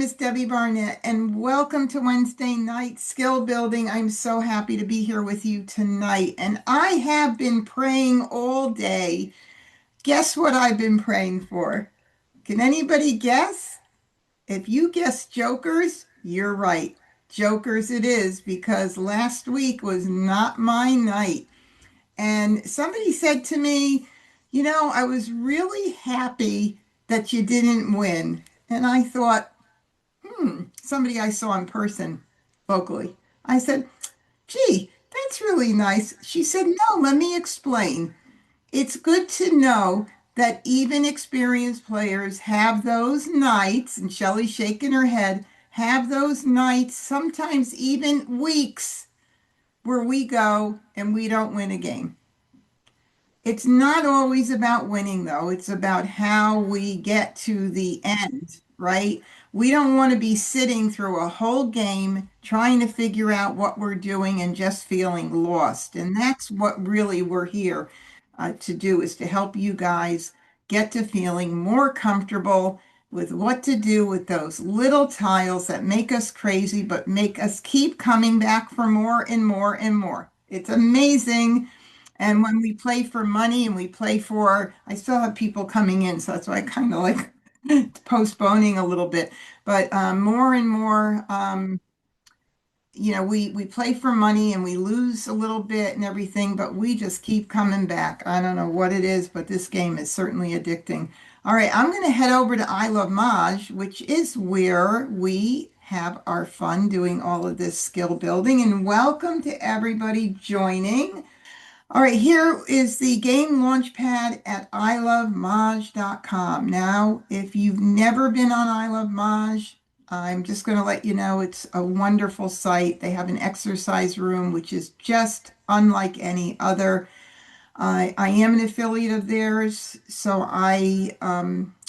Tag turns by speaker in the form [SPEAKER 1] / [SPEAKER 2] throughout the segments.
[SPEAKER 1] is Debbie Barnett, and welcome to Wednesday Night Skill Building. I'm so happy to be here with you tonight. And I have been praying all day. Guess what I've been praying for? Can anybody guess? If you guess jokers, you're right. Jokers it is, because last week was not my night. And somebody said to me, I was really happy that you didn't win. And I thought, somebody I saw in person locally. I said, gee, that's really nice. She said, no, let me explain. It's good to know that even experienced players have those nights, and Shelley's shaking her head, have those nights, sometimes even weeks, where we go and we don't win a game. It's not always about winning, though. It's about how we get to the end, right? We don't want to be sitting through a whole game trying to figure out what we're doing and just feeling lost. And that's what really we're here to do, is to help you guys get to feeling more comfortable with what to do with those little tiles that make us crazy, but make us keep coming back for more and more and more. It's amazing. And when we play for money and we play for, I still have people coming in, so that's why I kind of like postponing a little bit. But more and more, we play for money and we lose a little bit and everything, but we just keep coming back. I don't know what it is, but this game is certainly addicting. All right, I'm going to head over to I Love Maj, which is where we have our fun doing all of this skill building. And welcome to everybody joining. All right, here is the game launchpad at ilovemaj.com. Now, if you've never been on I Love Maj, I'm just going to let you know it's a wonderful site. They have an exercise room, which is just unlike any other. I am an affiliate of theirs, so I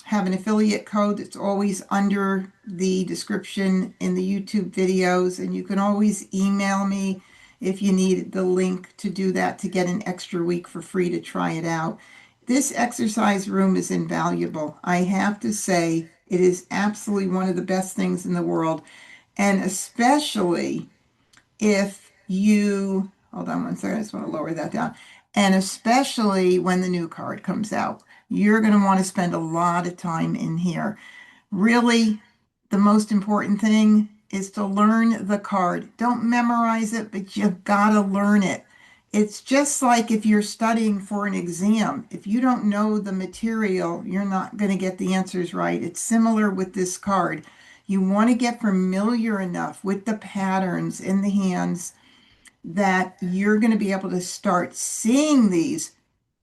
[SPEAKER 1] have an affiliate code that's always under the description in the YouTube videos, and you can always email me if you need the link to do that to get an extra week for free to try it out. This exercise room is invaluable. I have to say, it is absolutely one of the best things in the world. And especially if you, hold on one second, I just want to lower that down. And especially when the new card comes out, you're going to want to spend a lot of time in here. Really, the most important thing is to learn the card. Don't memorize it, but you've got to learn it. It's just like if you're studying for an exam. If you don't know the material, you're not going to get the answers right. It's similar with this card. You want to get familiar enough with the patterns in the hands that you're going to be able to start seeing these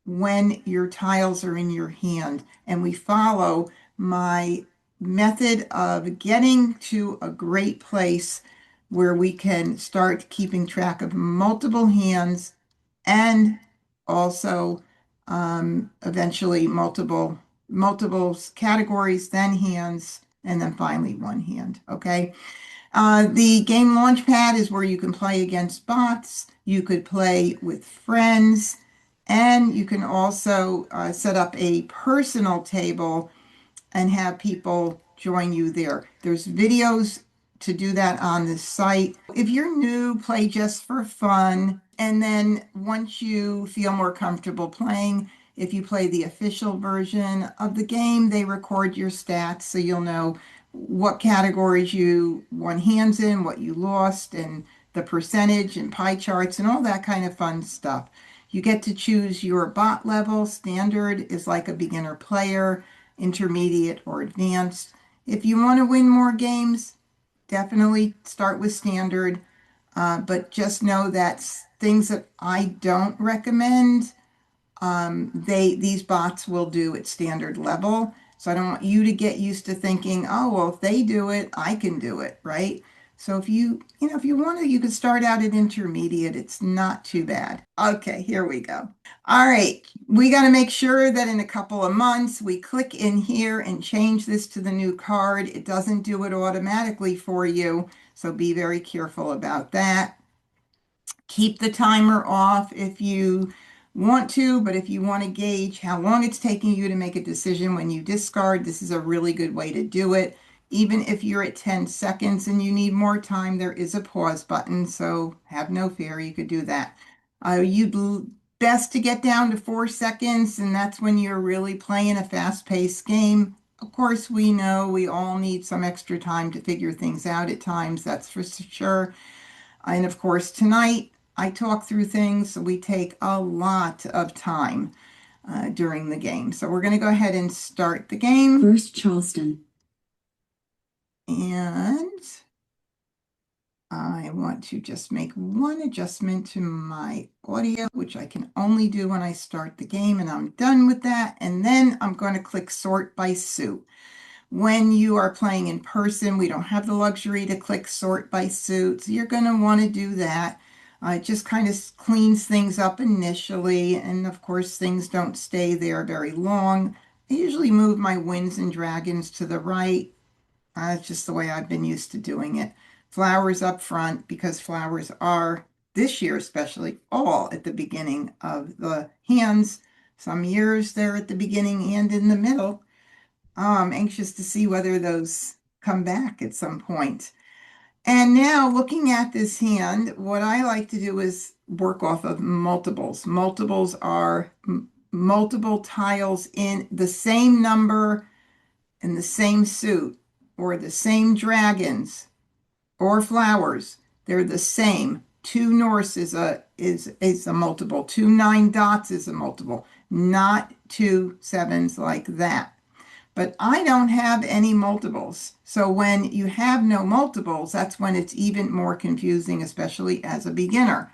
[SPEAKER 1] when your tiles are in your hand. And we follow my method of getting to a great place where we can start keeping track of multiple hands and also eventually multiple categories, then hands, and then finally one hand. Okay. The game launchpad is where you can play against bots. You could play with friends, and you can also set up a personal table and have people join you there. There's videos to do that on this site. If you're new, play just for fun. And then once you feel more comfortable playing, if you play the official version of the game, they record your stats so you'll know what categories you won hands in, what you lost, and the percentage and pie charts and all that kind of fun stuff. You get to choose your bot level. Standard is like a beginner player, intermediate, or advanced. If you want to win more games, definitely start with standard. But just know that things that I don't recommend, these bots will do at standard level. So I don't want you to get used to thinking, oh, well, if they do it, I can do it, right? So if if you want to, you could start out at intermediate. It's not too bad. Okay, here we go. All right, we got to make sure that in a couple of months, we click in here and change this to the new card. It doesn't do it automatically for you, so be very careful about that. Keep the timer off if you want to, but if you want to gauge how long it's taking you to make a decision when you discard, this is a really good way to do it. Even if you're at 10 seconds and you need more time, there is a pause button, so have no fear, you could do that. You'd best to get down to 4 seconds, and that's when you're really playing a fast-paced game. Of course, we know we all need some extra time to figure things out at times, that's for sure. And of course, tonight I talk through things, so we take a lot of time during the game. So we're going to go ahead and start the game.
[SPEAKER 2] First Charleston.
[SPEAKER 1] And I want to just make one adjustment to my audio, which I can only do when I start the game, and I'm done with that. And then I'm going to click sort by suit. When you are playing in person, we don't have the luxury to click sort by suit, so you're going to want to do that. It just kind of cleans things up initially, and of course, things don't stay there very long. I usually move my wins and dragons to the right. It's just the way I've been used to doing it. Flowers up front, because flowers are, this year especially, all at the beginning of the hands. Some years they're at the beginning and in the middle. I'm anxious to see whether those come back at some point. And now looking at this hand, what I like to do is work off of multiples. Multiples are multiple tiles in the same number, in the same suit, or the same dragons or flowers. They're the same. Two Norse is a multiple. Two nine dots is a multiple, not two sevens like that. But I don't have any multiples. So when you have no multiples, that's when it's even more confusing, especially as a beginner.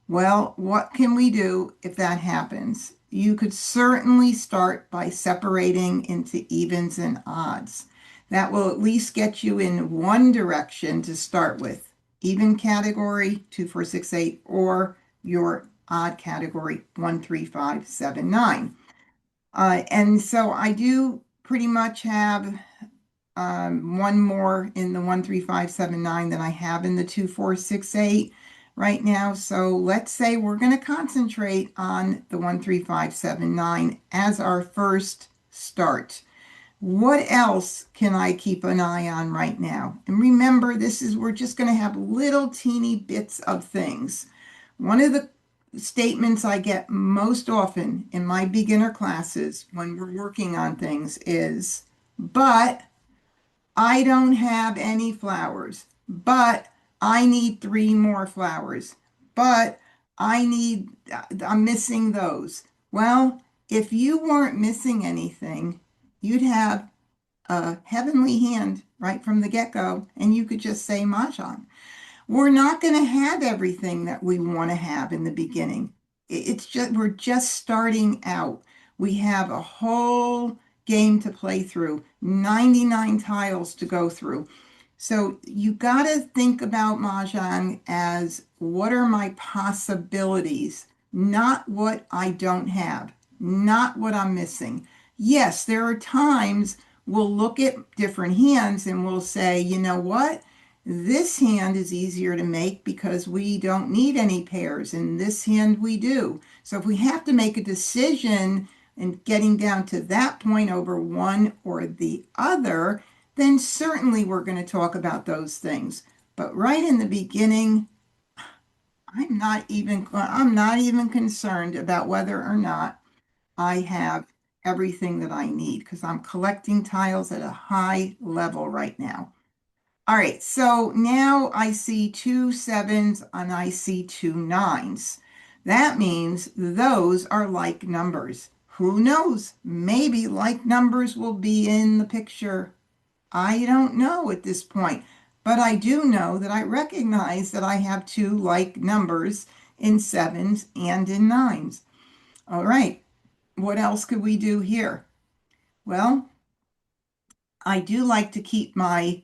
[SPEAKER 1] Well, what can we do if that happens? You could certainly start by separating into evens and odds. That will at least get you in one direction to start with. Even category 2, 4, 6, 8, or your odd category 1, 3, 5, 7, 9. And so I do pretty much have one more in the 1, 3, 5, 7, 9 than I have in the 2, 4, 6, 8 right now. So let's say we're going to concentrate on the 1, 3, 5, 7, 9 as our first start. What else can I keep an eye on right now? And remember, we're just going to have little teeny bits of things. One of the statements I get most often in my beginner classes when we're working on things is, but I don't have any flowers, but I need 3 more flowers, but I'm missing those. Well, if you weren't missing anything, you'd have a heavenly hand right from the get-go, and you could just say Mahjong. We're not going to have everything that we want to have in the beginning. We're just starting out. We have a whole game to play through, 99 tiles to go through. So you got to think about Mahjong as what are my possibilities, not what I don't have, not what I'm missing. Yes, there are times we'll look at different hands and we'll say, you know what? This hand is easier to make because we don't need any pairs, and this hand we do. So if we have to make a decision and getting down to that point over one or the other, then certainly we're going to talk about those things. But right in the beginning, I'm not even concerned about whether or not I have everything that I need because I'm collecting tiles at a high level right now. All right, so now I see 2 sevens and I see 2 nines. That means those are like numbers. Who knows? Maybe like numbers will be in the picture. I don't know at this point, but I do know that I recognize that I have 2 like numbers in sevens and in nines. All right, what else could we do here? Well, I do like to keep my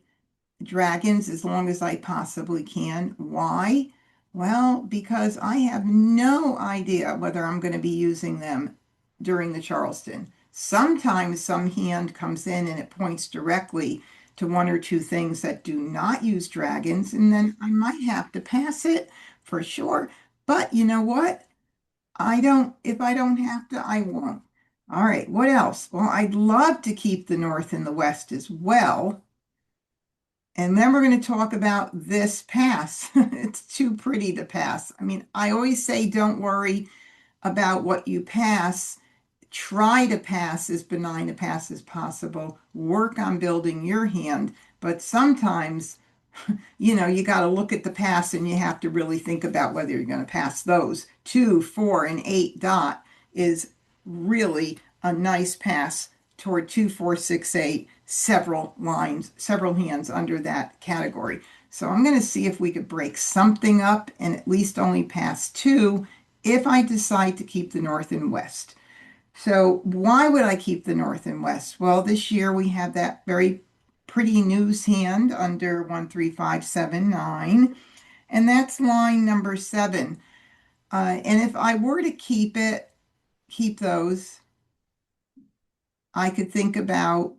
[SPEAKER 1] dragons as long as I possibly can. Why? Well, because I have no idea whether I'm going to be using them during the Charleston. Sometimes some hand comes in and it points directly to 1 or 2 things that do not use dragons, and then I might have to pass it for sure. But you know what? If I don't have to, I won't. All right, what else? Well, I'd love to keep the North and the West as well. And then we're going to talk about this pass. It's too pretty to pass. I mean, I always say don't worry about what you pass. Try to pass as benign a pass as possible. Work on building your hand. But sometimes, you got to look at the pass and you have to really think about whether you're going to pass those. 2, 4, and 8 dot is really a nice pass toward 2, 4, 6, 8, several lines, several hands under that category. So I'm going to see if we could break something up and at least only pass 2 if I decide to keep the north and west. So why would I keep the north and west? Well, this year we have that very pretty news hand under 13579, and that's line number 7. And if I were to keep those, I could think about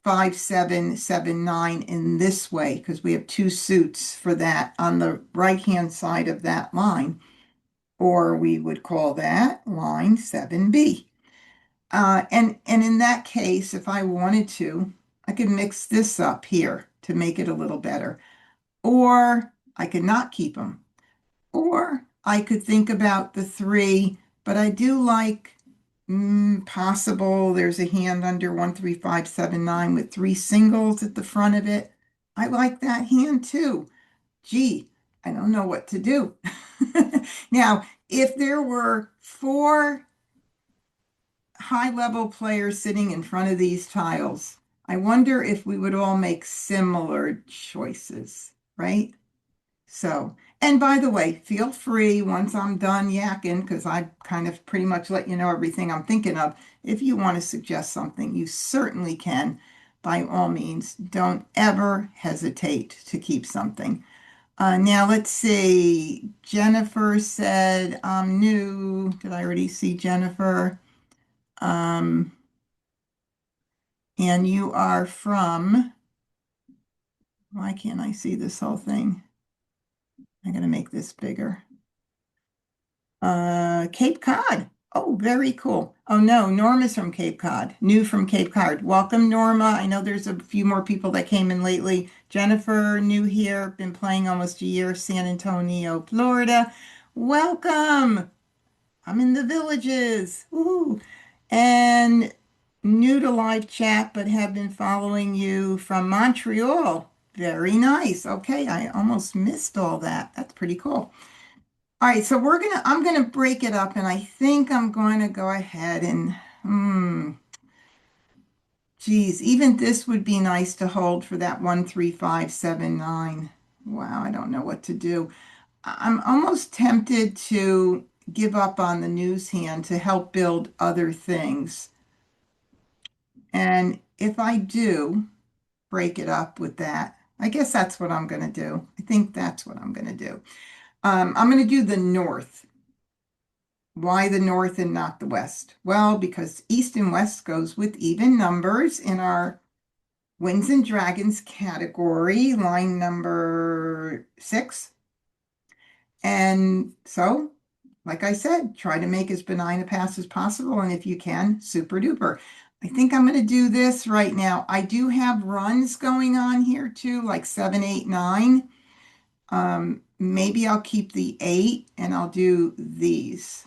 [SPEAKER 1] 5779 in this way because we have 2 suits for that on the right-hand side of that line, or we would call that line 7B. And in that case, if I wanted to, I could mix this up here to make it a little better. Or I could not keep them. Or I could think about the 3, but I do like possible. There's a hand under 13579 with 3 singles at the front of it. I like that hand too. Gee, I don't know what to do. Now, if there were 4 high-level players sitting in front of these tiles, I wonder if we would all make similar choices, right? So, and by the way, feel free once I'm done yakking, because I kind of pretty much let you know everything I'm thinking of. If you want to suggest something, you certainly can. By all means, don't ever hesitate to keep something. Now, let's see. Jennifer said, I'm new. Did I already see Jennifer? Um, and you are from, why can't I see this whole thing? I'm going to make this bigger. Cape Cod. Oh, very cool. Oh no, Norma's from Cape Cod, new from Cape Cod. Welcome, Norma. I know there's a few more people that came in lately. Jennifer, new here, been playing almost a year, San Antonio, Florida. Welcome. I'm in the villages. Woohoo. And new to live chat, but have been following you from Montreal. Very nice. Okay, I almost missed all that. That's pretty cool. All right, so I'm gonna break it up, and I think I'm going to go ahead and, geez, even this would be nice to hold for that 13579. Wow, I don't know what to do. I'm almost tempted to give up on the news hand to help build other things. And if I do break it up with that, I guess that's what I'm going to do. I think that's what I'm going to do. I'm going to do the north. Why the north and not the west? Well, because east and west goes with even numbers in our Winds and Dragons category, line number 6. And so, like I said, try to make as benign a pass as possible. And if you can, super duper. I think I'm going to do this right now. I do have runs going on here too, like 7, 8, 9. Maybe I'll keep the 8 and I'll do these.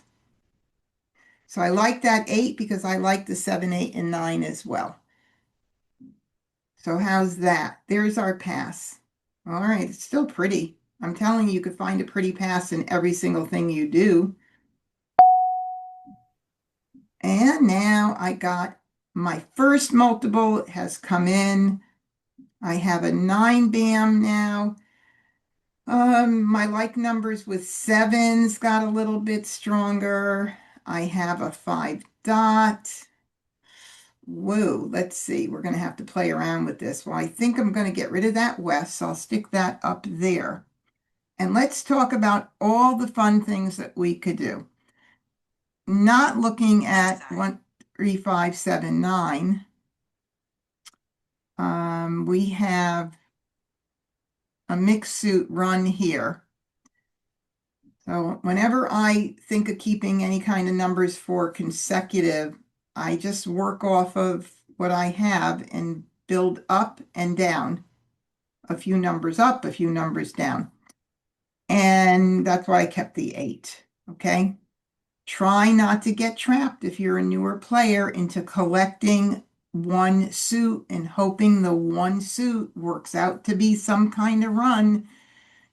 [SPEAKER 1] So I like that 8 because I like the 7, 8, and 9 as well. So how's that? There's our pass. All right, it's still pretty. I'm telling you, you could find a pretty pass in every single thing you do. And now I got my first multiple has come in. I have a 9 BAM now. My like numbers with 7s got a little bit stronger. I have a 5 dot. Whoa, let's see. We're going to have to play around with this. Well, I think I'm going to get rid of that west, so I'll stick that up there. And let's talk about all the fun things that we could do. Not looking at 13579. We have a mixed suit run here. So whenever I think of keeping any kind of numbers for consecutive, I just work off of what I have and build up and down. a few numbers up, a few numbers down. And that's why I kept the 8. Okay. Try not to get trapped if you're a newer player into collecting one suit and hoping the one suit works out to be some kind of run.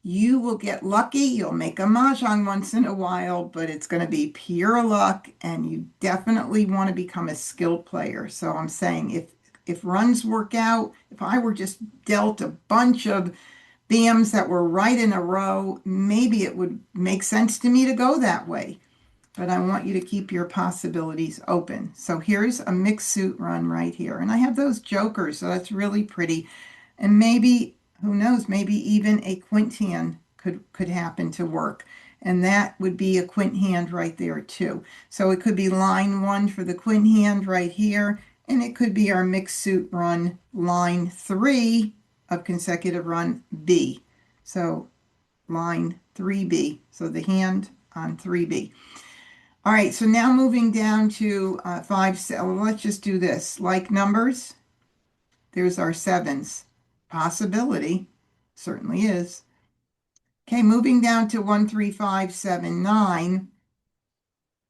[SPEAKER 1] You will get lucky. You'll make a mahjong once in a while, but it's going to be pure luck, and you definitely want to become a skilled player. So I'm saying if runs work out, if I were just dealt a bunch of BMs that were right in a row, maybe it would make sense to me to go that way. But I want you to keep your possibilities open. So here's a mixed suit run right here. And I have those jokers, so that's really pretty. And maybe, who knows, maybe even a quint hand could happen to work. And that would be a quint hand right there too. So it could be line 1 for the quint hand right here. And it could be our mixed suit run, line 3 of consecutive run B. So line 3B. So the hand on 3B. All right, so now moving down to 5, well, let's just do this. Like numbers, there's our 7s. Possibility, certainly is. Okay, moving down to 1, 3, 5, 7, 9.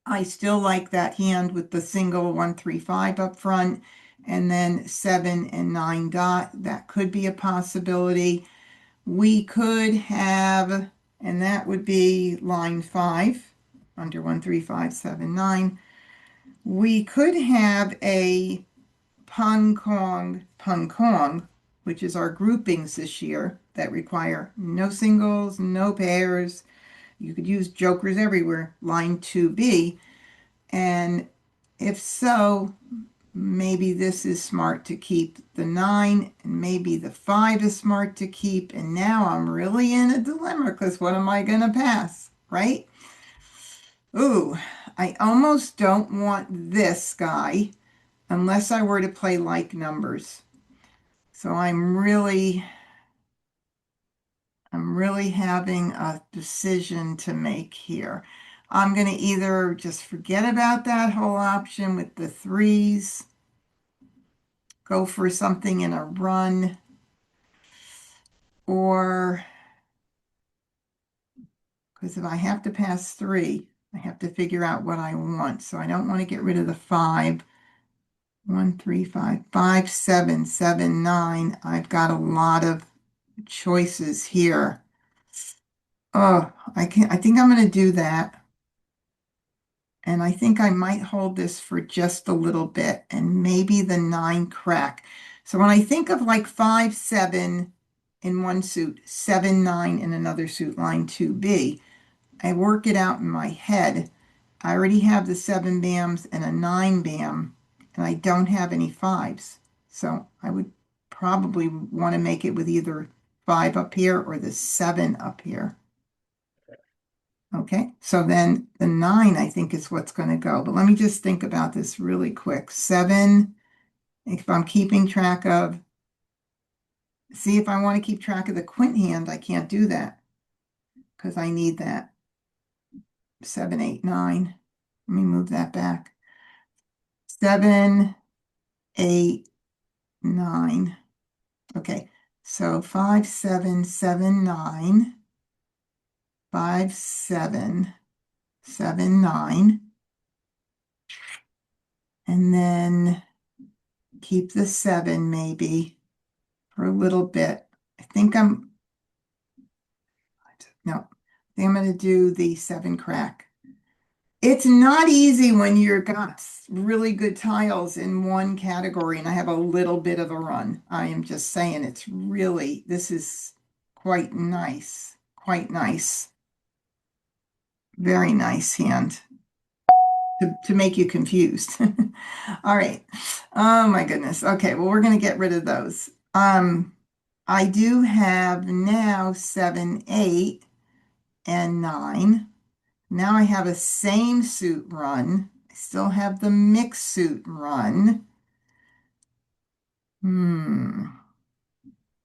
[SPEAKER 1] I still like that hand with the single 1, 3, 5 up front, and then 7 and 9 dot. That could be a possibility. We could have, and that would be line 5, under 1, 3, 5, 7, 9. We could have a pung kong, which is our groupings this year that require no singles, no pairs. You could use jokers everywhere, line 2B. And if so, maybe this is smart to keep the 9, and maybe the 5 is smart to keep. And now I'm really in a dilemma because what am I going to pass, right? Ooh, I almost don't want this guy unless I were to play like numbers. So I'm really having a decision to make here. I'm going to either just forget about that whole option with the 3s, go for something in a run, or because if I have to pass 3, I have to figure out what I want. So I don't want to get rid of the 5. 1, 3, 5, 5, 7, 7, 9. I've got a lot of choices here. Oh, I think I'm going to do that. And I think I might hold this for just a little bit and maybe the 9 crack. So when I think of like 5, 7 in one suit, 7, 9 in another suit, line 2B, I work it out in my head. I already have the 7 BAMs and a 9 BAM, and I don't have any 5s. So I would probably want to make it with either 5 up here or the 7 up here. Okay, so then the 9, I think, is what's going to go. But let me just think about this really quick. 7, if I'm keeping track of, see, if I want to keep track of the quint hand, I can't do that because I need that. 7, 8, 9. Let me move that back. 7, 8, 9. Okay, so 5, 7, 7, 9. 5, 7, 7, 9. And then keep the 7 maybe for a little bit. No, I think I'm going to do the 7 crack. It's not easy when you've got really good tiles in one category and I have a little bit of a run. I am just saying this is quite nice. Quite nice. Very nice hand to make you confused. All right. Oh my goodness. Okay, well, we're going to get rid of those. I do have now 7, 8, and 9. Now I have a same suit run. I still have the mixed suit run.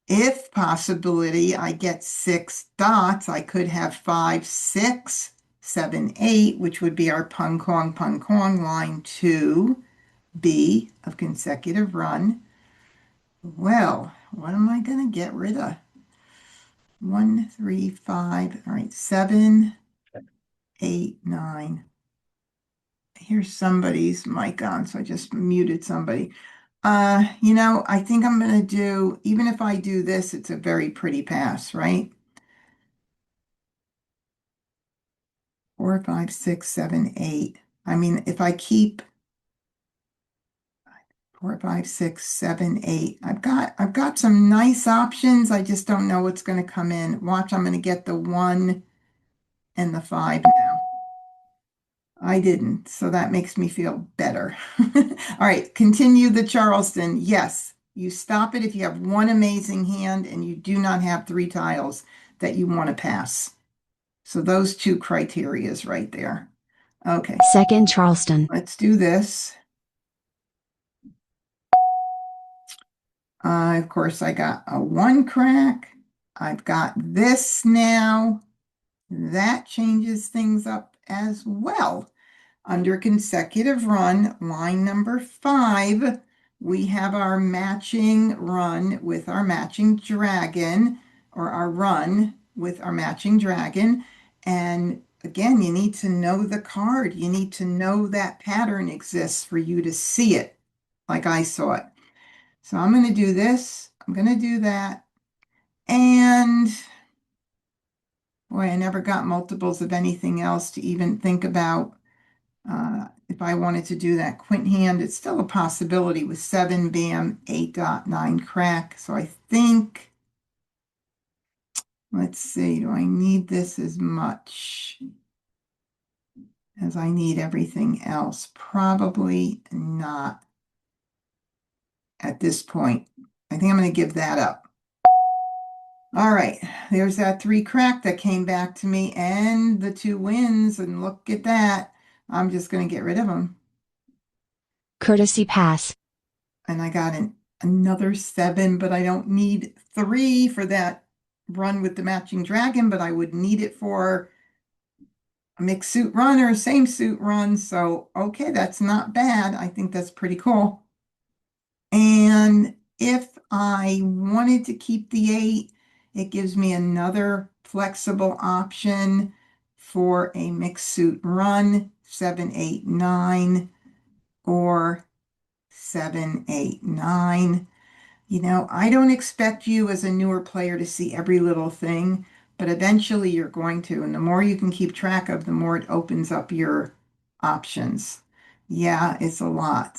[SPEAKER 1] If possibility, I get 6 dots. I could have 5, 6, 7, 8, which would be our pung kong, line 2B of consecutive run. Well, what am I going to get rid of? 1, 3, 5. All right, 7, 8, 9. Here's somebody's mic on, so I just muted somebody. I think I'm going to do, even if I do this, it's a very pretty pass, right? 4, 5, 6, 7, 8. I mean, if I keep 4, 5, 6, 7, 8, I've got some nice options. I just don't know what's going to come in. Watch, I'm going to get the 1 and the 5 now. I didn't, so that makes me feel better. All right, continue the Charleston. Yes, you stop it if you have one amazing hand and you do not have 3 tiles that you want to pass. So those 2 criterias right there. Okay,
[SPEAKER 2] Second Charleston.
[SPEAKER 1] let's do this. Of course, I got a 1 crack. I've got this now. That changes things up as well. Under consecutive run, line number 5, we have our matching run with our matching dragon, or our run with our matching dragon. And again, you need to know the card. You need to know that pattern exists for you to see it like I saw it. So I'm going to do this. I'm going to do that. And boy, I never got multiples of anything else to even think about. If I wanted to do that quint hand, it's still a possibility with 7, bam, 8 dot, 9 crack. So I think, let's see, do I need this as much as I need everything else? Probably not at this point. I think I'm going to give that up. All right, there's that 3 crack that came back to me and the 2 wins. And look at that. I'm just going to get rid of them.
[SPEAKER 2] Courtesy pass.
[SPEAKER 1] And I got another 7, but I don't need 3 for that run with the matching dragon, but I would need it for a mixed suit run or a same suit run. So, okay, that's not bad. I think that's pretty cool. And if I wanted to keep the 8, it gives me another flexible option for a mixed suit run, 7, 8, 9, or 7, 8, 9. I don't expect you as a newer player to see every little thing, but eventually you're going to. And the more you can keep track of, the more it opens up your options. Yeah, it's a lot.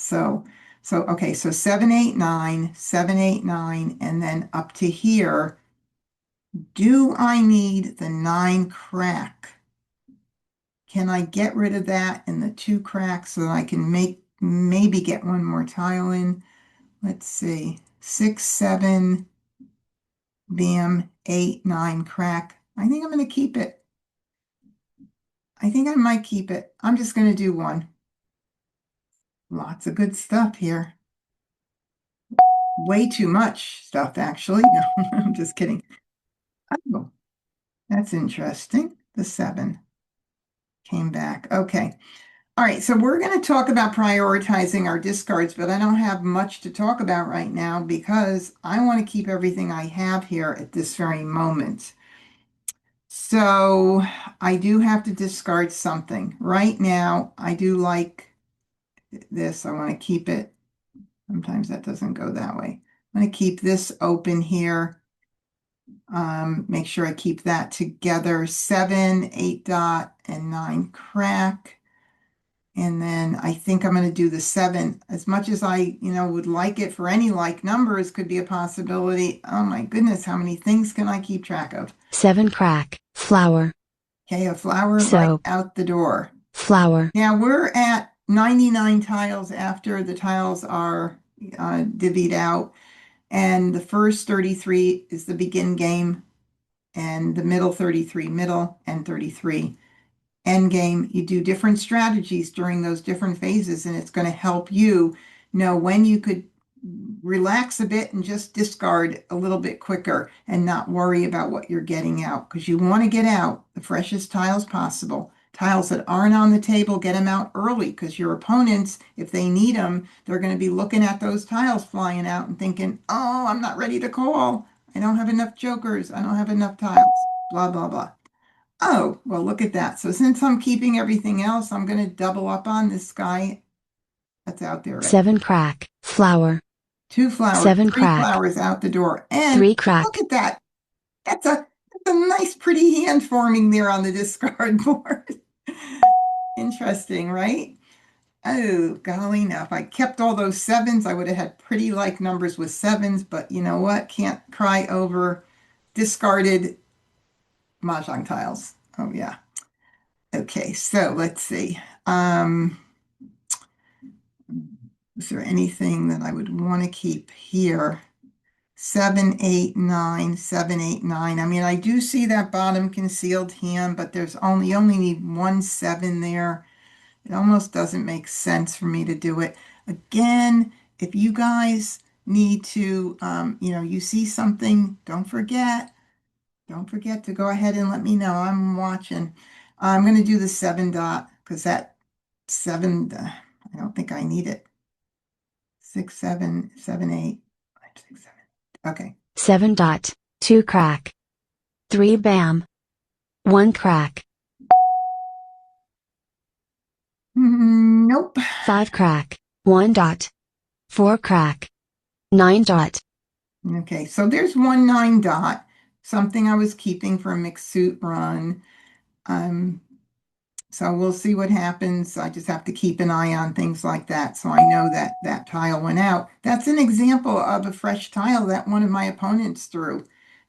[SPEAKER 1] Okay, so 7, 8, 9, 7, 8, 9, and then up to here. Do I need the 9 crack? Can I get rid of that and the 2 cracks so that I can maybe get one more tile in? Let's see. 6, 7, bam, 8, 9 crack. I think I'm going to keep it. I think I might keep it. I'm just going to do 1. Lots of good stuff here. Way too much stuff, actually. No, I'm just kidding. Oh, that's interesting. The 7 came back. Okay. All right, so we're going to talk about prioritizing our discards, but I don't have much to talk about right now because I want to keep everything I have here at this very moment. So I do have to discard something. Right now, I do like this. I want to keep it. Sometimes that doesn't go that way. I'm going to keep this open here. Make sure I keep that together. 7, 8 dot, and 9 crack. And then I think I'm going to do the 7. As much as I, would like it for any like numbers could be a possibility. Oh my goodness, how many things can I keep track of?
[SPEAKER 2] 7 crack. Flour.
[SPEAKER 1] Okay, a flower right
[SPEAKER 2] Soap.
[SPEAKER 1] out the door.
[SPEAKER 2] Flour.
[SPEAKER 1] Now we're at 99 tiles after the tiles are divvied out. And the first 33 is the begin game, and the middle 33 middle, and 33 end game. You do different strategies during those different phases, and it's going to help you know when you could relax a bit and just discard a little bit quicker and not worry about what you're getting out, because you want to get out the freshest tiles possible. Tiles that aren't on the table, get them out early, because your opponents, if they need them, they're going to be looking at those tiles flying out and thinking, oh, I'm not ready to call. I don't have enough jokers. I don't have enough tiles. Blah, blah, blah. Oh, well, look at that. So since I'm keeping everything else, I'm going to double up on this guy that's out there already.
[SPEAKER 2] 7 crack, flower.
[SPEAKER 1] Two flowers,
[SPEAKER 2] 7
[SPEAKER 1] three
[SPEAKER 2] crack,
[SPEAKER 1] flowers out the door. And
[SPEAKER 2] 3
[SPEAKER 1] look
[SPEAKER 2] crack,
[SPEAKER 1] at that. That's a nice, pretty hand forming there on the discard board. Interesting, right? Oh, golly, now if I kept all those sevens, I would have had pretty like numbers with sevens, but you know what? Can't cry over discarded Mahjong tiles. Oh, yeah. Okay, so let's see. Is there anything that I would want to keep here? 7, 8, 9, 7, 8, 9. I mean, I do see that bottom concealed hand, but there's only you only need one 7 there. It almost doesn't make sense for me to do it. Again, if you guys need to, you see something, don't forget to go ahead and let me know. I'm watching. I'm going to do the 7 dot because that 7, I don't think I need it. 6, 7, 7, 8, 5, 6, 7. Okay.
[SPEAKER 2] 7 dot, 2 crack, 3 bam, 1 crack,
[SPEAKER 1] Nope.
[SPEAKER 2] 5 crack, 1 dot, 4 crack, 9 dot,
[SPEAKER 1] Okay, so there's 1 9 dot, something I was keeping for a mixed suit run. Um, so we'll see what happens. I just have to keep an eye on things like that so I know that that tile went out. That's an example of a fresh tile that one of my opponents threw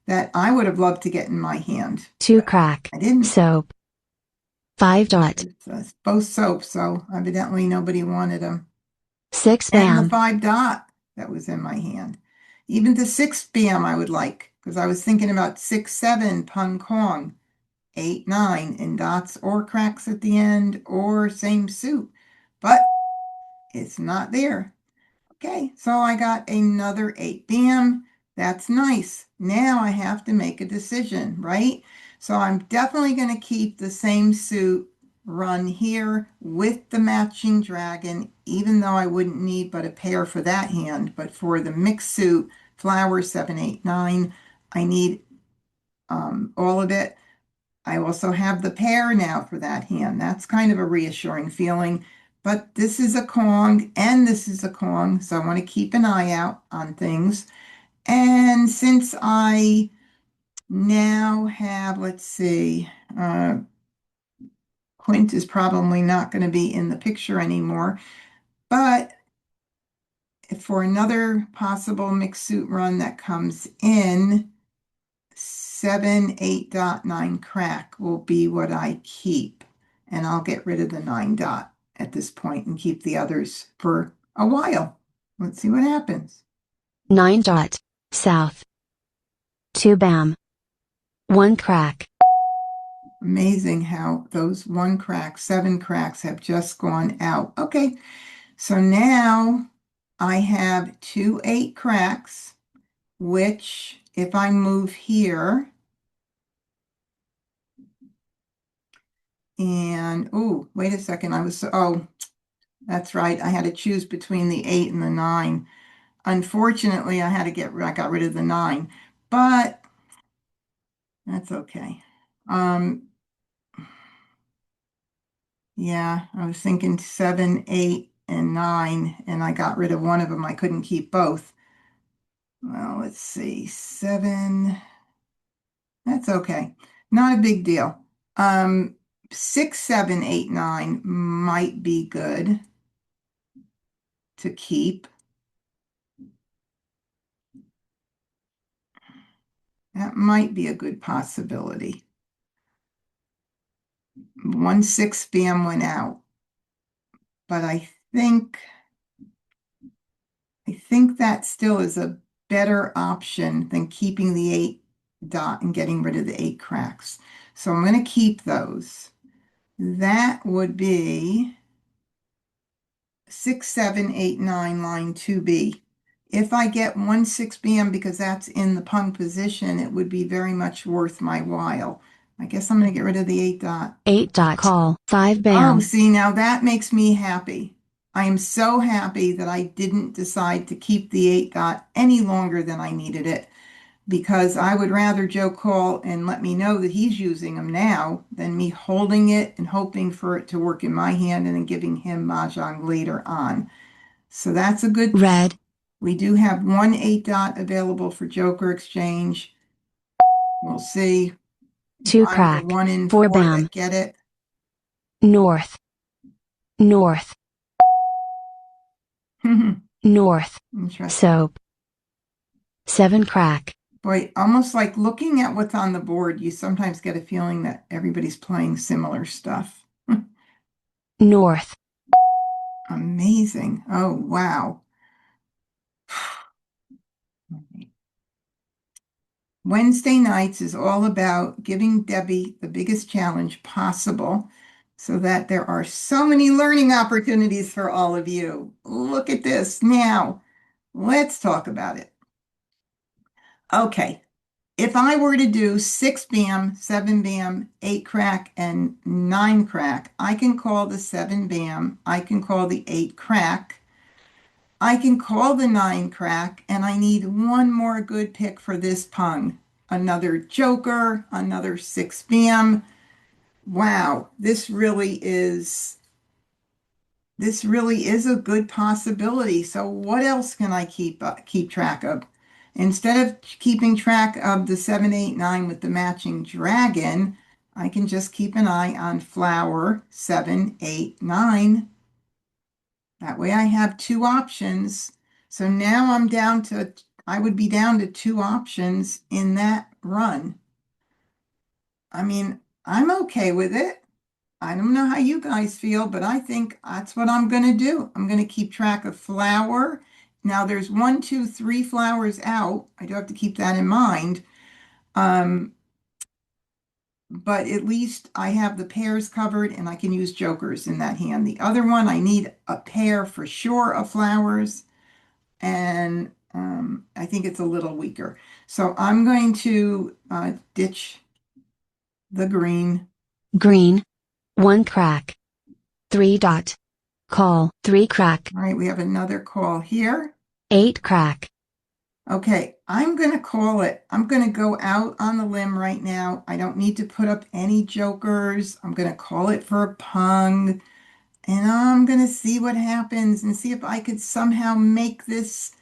[SPEAKER 1] that I would have loved to get in my hand.
[SPEAKER 2] 2 crack,
[SPEAKER 1] I didn't.
[SPEAKER 2] soap, 5 dot,
[SPEAKER 1] It's both soaps, so evidently nobody wanted them.
[SPEAKER 2] 6
[SPEAKER 1] And the
[SPEAKER 2] bam,
[SPEAKER 1] 5 dot that was in my hand. Even the 6 bam I would like, because I was thinking about 6, 7, Pung Kong, 8, 9, in dots or cracks at the end or same suit. But it's not there. Okay, so I got another 8 bam. That's nice. Now I have to make a decision, right? So I'm definitely going to keep the same suit run here with the matching dragon, even though I wouldn't need but a pair for that hand. But for the mixed suit, flower 7, 8, 9, I need all of it. I also have the pair now for that hand. That's kind of a reassuring feeling. But this is a Kong and this is a Kong, so I want to keep an eye out on things. And since I now have, let's see, Quint is probably not going to be in the picture anymore, but for another possible mixed suit run that comes in, 7, 8.9 crack will be what I keep. And I'll get rid of the 9 dot at this point and keep the others for a while. Let's see what happens.
[SPEAKER 2] 9 dot, south, 2 bam, 1 crack,
[SPEAKER 1] Amazing how those 1 crack, 7 cracks have just gone out. Okay, so now I have 2 8 cracks, which if I move here, and oh, wait a second, that's right. I had to choose between the 8 and the 9. Unfortunately, I got rid of the 9, but that's okay. Yeah, I was thinking 7, 8, and 9, and I got rid of one of them. I couldn't keep both. Well, let's see. 7. That's okay. Not a big deal. 6, 7, 8, 9 might be good to keep. That might be a good possibility. 1 6 bam went out, but I think that still is a better option than keeping the 8 dot and getting rid of the 8 cracks. So I'm going to keep those. That would be 6, 7, 8, 9, line 2B. If I get 1 6 bam because that's in the pung position, it would be very much worth my while. I guess I'm going to get rid of the 8 dot.
[SPEAKER 2] 8 dot, call, 5
[SPEAKER 1] Oh,
[SPEAKER 2] bam,
[SPEAKER 1] see, now that makes me happy. I am so happy that I didn't decide to keep the 8 dot any longer than I needed it, because I would rather Joe call and let me know that he's using them now than me holding it and hoping for it to work in my hand and then giving him Mahjong later on. So that's a good thing.
[SPEAKER 2] red,
[SPEAKER 1] We do have one 8 dot available for Joker exchange. We'll see if
[SPEAKER 2] 2
[SPEAKER 1] I'm the
[SPEAKER 2] crack,
[SPEAKER 1] 1 in
[SPEAKER 2] 4
[SPEAKER 1] 4
[SPEAKER 2] bam,
[SPEAKER 1] that get it.
[SPEAKER 2] north, north, north,
[SPEAKER 1] Interesting.
[SPEAKER 2] soap, 7 crack,
[SPEAKER 1] Boy, almost like looking at what's on the board, you sometimes get a feeling that everybody's playing similar stuff.
[SPEAKER 2] north,
[SPEAKER 1] Amazing. Oh, wow. Wednesday nights is all about giving Debbie the biggest challenge possible so that there are so many learning opportunities for all of you. Look at this. Now, let's talk about it. Okay, if I were to do 6 bam, 7 bam, 8 crack, and 9 crack, I can call the 7 bam, I can call the 8 crack, I can call the 9 crack, and I need one more good pick for this pung. Another joker, another 6 bam. Wow, this really is a good possibility. So what else can I keep track of? Instead of keeping track of the 7, 8, 9 with the matching dragon, I can just keep an eye on flower 7, 8, 9. That way I have two options. So now I would be down to two options in that run. I mean, I'm okay with it. I don't know how you guys feel, but I think that's what I'm going to do. I'm going to keep track of flower. Now there's 1, 2, 3 flowers out. I do have to keep that in mind. Um, but at least I have the pairs covered and I can use jokers in that hand. The other one, I need a pair for sure of flowers, and I think it's a little weaker. So I'm going to ditch the green.
[SPEAKER 2] green, 1 crack, 3 dot, call, 3 crack,
[SPEAKER 1] All right, we have another call here.
[SPEAKER 2] 8 crack,
[SPEAKER 1] Okay, I'm going to call it. I'm going to go out on the limb right now. I don't need to put up any jokers. I'm going to call it for a pung, and I'm going to see what happens and see if I could somehow make this.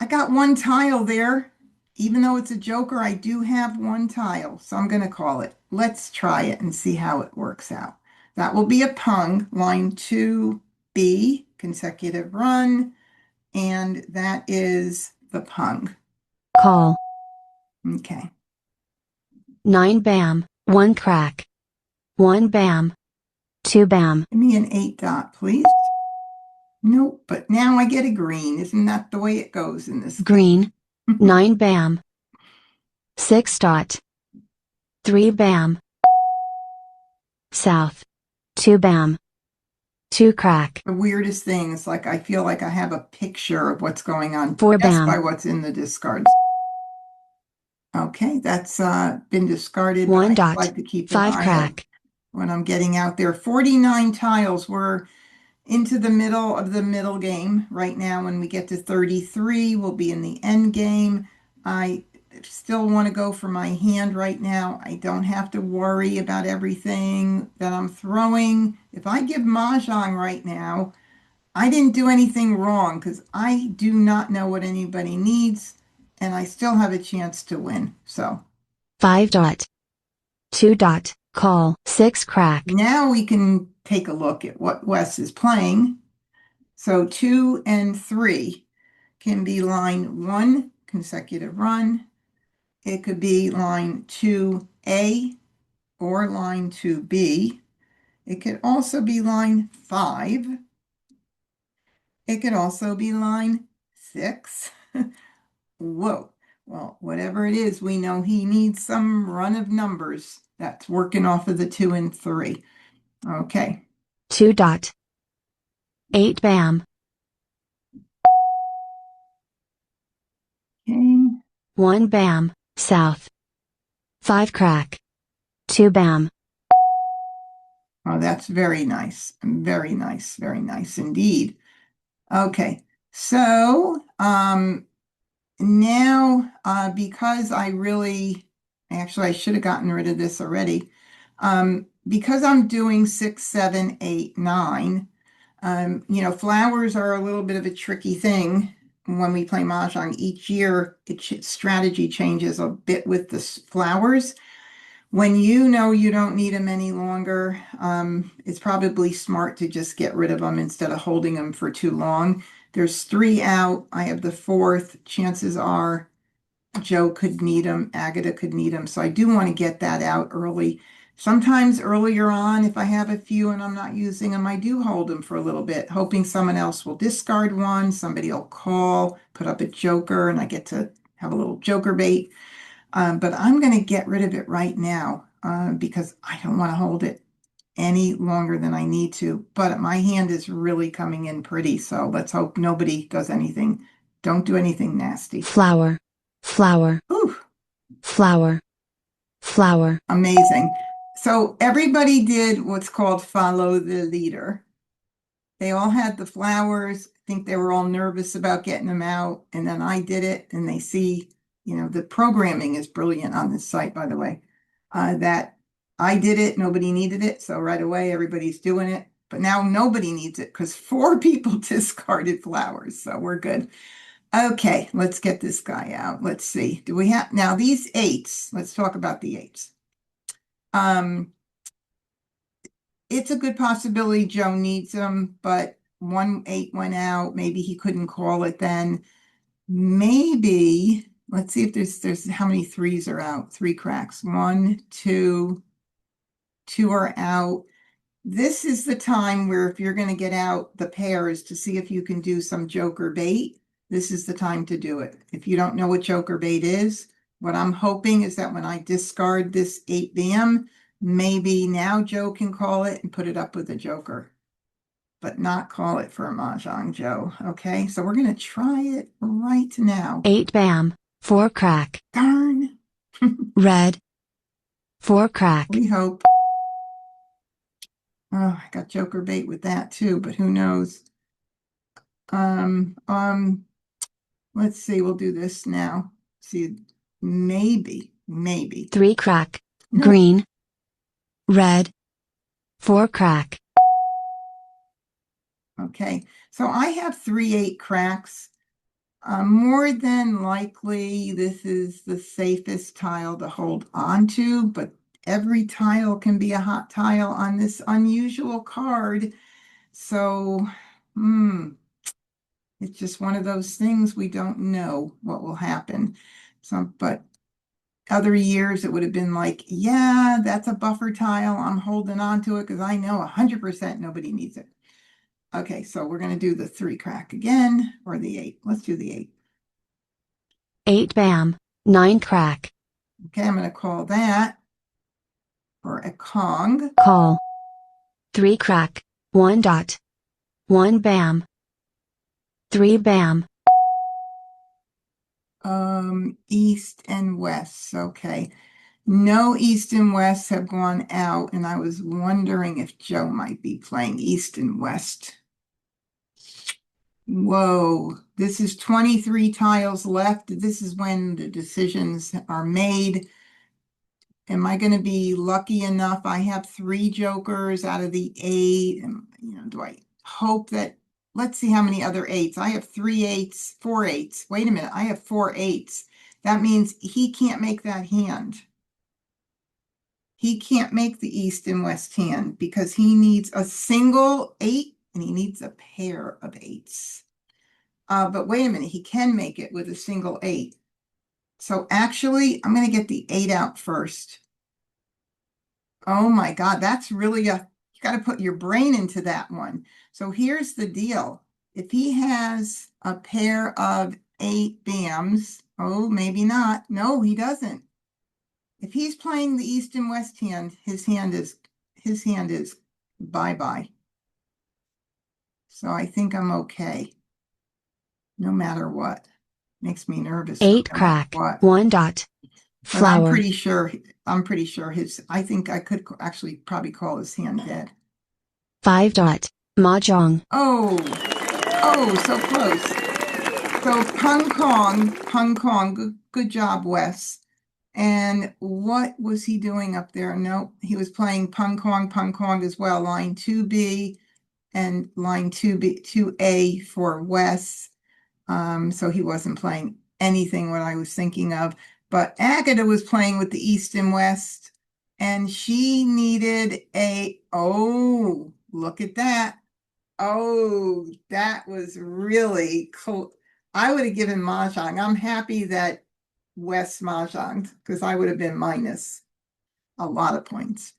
[SPEAKER 1] I got one tile there. Even though it's a joker, I do have one tile, so I'm going to call it. Let's try it and see how it works out. That will be a pung, line 2B, consecutive run, and that is the pung.
[SPEAKER 2] call,
[SPEAKER 1] Okay.
[SPEAKER 2] 9 bam, 1 crack, 1 bam, 2 bam,
[SPEAKER 1] Give me an 8 dot, please. Nope, but now I get a green. Isn't that the way it goes in this
[SPEAKER 2] green,
[SPEAKER 1] game?
[SPEAKER 2] 9 bam, 6 dot, 3 bam, south, 2 bam, 2 crack,
[SPEAKER 1] The weirdest thing is like I feel like I have a picture of what's going on
[SPEAKER 2] 4
[SPEAKER 1] just by
[SPEAKER 2] bam,
[SPEAKER 1] what's in the discards. Okay, that's been discarded, but
[SPEAKER 2] 1
[SPEAKER 1] I
[SPEAKER 2] dot,
[SPEAKER 1] like to keep an
[SPEAKER 2] 5
[SPEAKER 1] eye of
[SPEAKER 2] crack,
[SPEAKER 1] when I'm getting out there. 49 tiles. We're into the middle of the middle game right now. When we get to 33, we'll be in the end game. I still want to go for my hand right now. I don't have to worry about everything that I'm throwing. If I give Mahjong right now, I didn't do anything wrong because I do not know what anybody needs, and I still have a chance to win. So
[SPEAKER 2] 5 dot, 2 dot, call, 6 crack,
[SPEAKER 1] now we can take a look at what Wes is playing. So 2 and 3 can be line 1, consecutive run. It could be line 2A or line 2B. It could also be line 5. It could also be line 6. Whoa. Well, whatever it is, we know he needs some run of numbers. That's working off of the 2 and 3. Okay.
[SPEAKER 2] 2 dot, 8 bam,
[SPEAKER 1] Okay.
[SPEAKER 2] 1 bam, south, 5 crack, 2 bam,
[SPEAKER 1] Oh, that's very nice. Very nice. Very nice indeed. Okay. So, now, because actually, I should have gotten rid of this already. Because I'm doing 6, 7, 8, 9, flowers are a little bit of a tricky thing when we play Mahjong. Each year, strategy changes a bit with the flowers. When you know you don't need them any longer, it's probably smart to just get rid of them instead of holding them for too long. There's 3 out. I have the 4th. Chances are Joe could need them, Agatha could need them. So I do want to get that out early. Sometimes earlier on, if I have a few and I'm not using them, I do hold them for a little bit, hoping someone else will discard one. Somebody will call, put up a joker, and I get to have a little joker bait. But I'm going to get rid of it right now because I don't want to hold it any longer than I need to. But my hand is really coming in pretty, so let's hope nobody does anything. Don't do anything nasty.
[SPEAKER 2] Flower, flower,
[SPEAKER 1] Ooh,
[SPEAKER 2] flower, flower.
[SPEAKER 1] amazing. So everybody did what's called follow the leader. They all had the flowers. I think they were all nervous about getting them out. And then I did it, and they see, the programming is brilliant on this site, by the way, that I did it, nobody needed it. So right away, everybody's doing it. But now nobody needs it because 4 people discarded flowers. So we're good. Okay, let's get this guy out. Let's see. Do we have now these 8s? Let's talk about the 8s. It's a good possibility Joe needs them, but 1 8 went out. Maybe he couldn't call it then. Maybe, let's see if there's how many 3s are out. 3 cracks. 1, 2, 2 are out. This is the time where if you're going to get out the pairs to see if you can do some joker bait, this is the time to do it. If you don't know what joker bait is, what I'm hoping is that when I discard this 8 bam, maybe now Joe can call it and put it up with a joker, but not call it for a Mahjong Joe. Okay, so we're going to try it right now.
[SPEAKER 2] 8 bam, 4 crack.
[SPEAKER 1] Darn.
[SPEAKER 2] Red, 4 crack.
[SPEAKER 1] We hope. Oh, I got joker bait with that too, but who knows? Let's see, we'll do this now. See, maybe.
[SPEAKER 2] 3 crack.
[SPEAKER 1] No.
[SPEAKER 2] Green, red, 4 crack.
[SPEAKER 1] Okay, so I have 3 8 cracks. More than likely, this is the safest tile to hold on to, but every tile can be a hot tile on this unusual card. So, it's just one of those things we don't know what will happen. So, but other years it would have been like, yeah, that's a buffer tile. I'm holding on to it because I know 100% nobody needs it. Okay, so we're going to do the 3 crack again, or the 8. Let's do the 8.
[SPEAKER 2] 8 bam, 9 crack.
[SPEAKER 1] Okay, I'm going to call that for a Kong.
[SPEAKER 2] Call. 3 crack, 1 dot. 1 bam. 3 bam.
[SPEAKER 1] East and west. Okay. No east and west have gone out, and I was wondering if Joe might be playing east and west. Whoa, this is 23 tiles left. This is when the decisions are made. Am I going to be lucky enough? I have 3 jokers out of the 8. And, do I hope that, let's see how many other 8s. I have 3 8s, 4 8s. Wait a minute, I have 4 8s. That means he can't make that hand. He can't make the east and west hand because he needs a single 8 and he needs a pair of 8s. But wait a minute, he can make it with a single 8. So actually, I'm going to get the 8 out first. Oh my God, that's really you got to put your brain into that one. So here's the deal. If he has a pair of 8 bams, oh, maybe not. No, he doesn't. If he's playing the east and west hand, his hand is bye-bye. So I think I'm okay. No matter what. Makes me nervous.
[SPEAKER 2] 8 crack, 1 dot.
[SPEAKER 1] But I'm
[SPEAKER 2] Flower.
[SPEAKER 1] pretty sure I think I could actually probably call his hand dead.
[SPEAKER 2] 5 dot. Mah Jongg.
[SPEAKER 1] Oh, so close. So Pung Kong, good job, Wes. And what was he doing up there? No, he was playing Pung Kong as well. Line 2B and line 2B, 2A for Wes. So he wasn't playing anything what I was thinking of. But Agatha was playing with the East and West, and she needed oh, look at that. Oh, that was really cool. I would have given Mah Jongg. I'm happy that West Mah Jongg because I would have been minus a lot of points.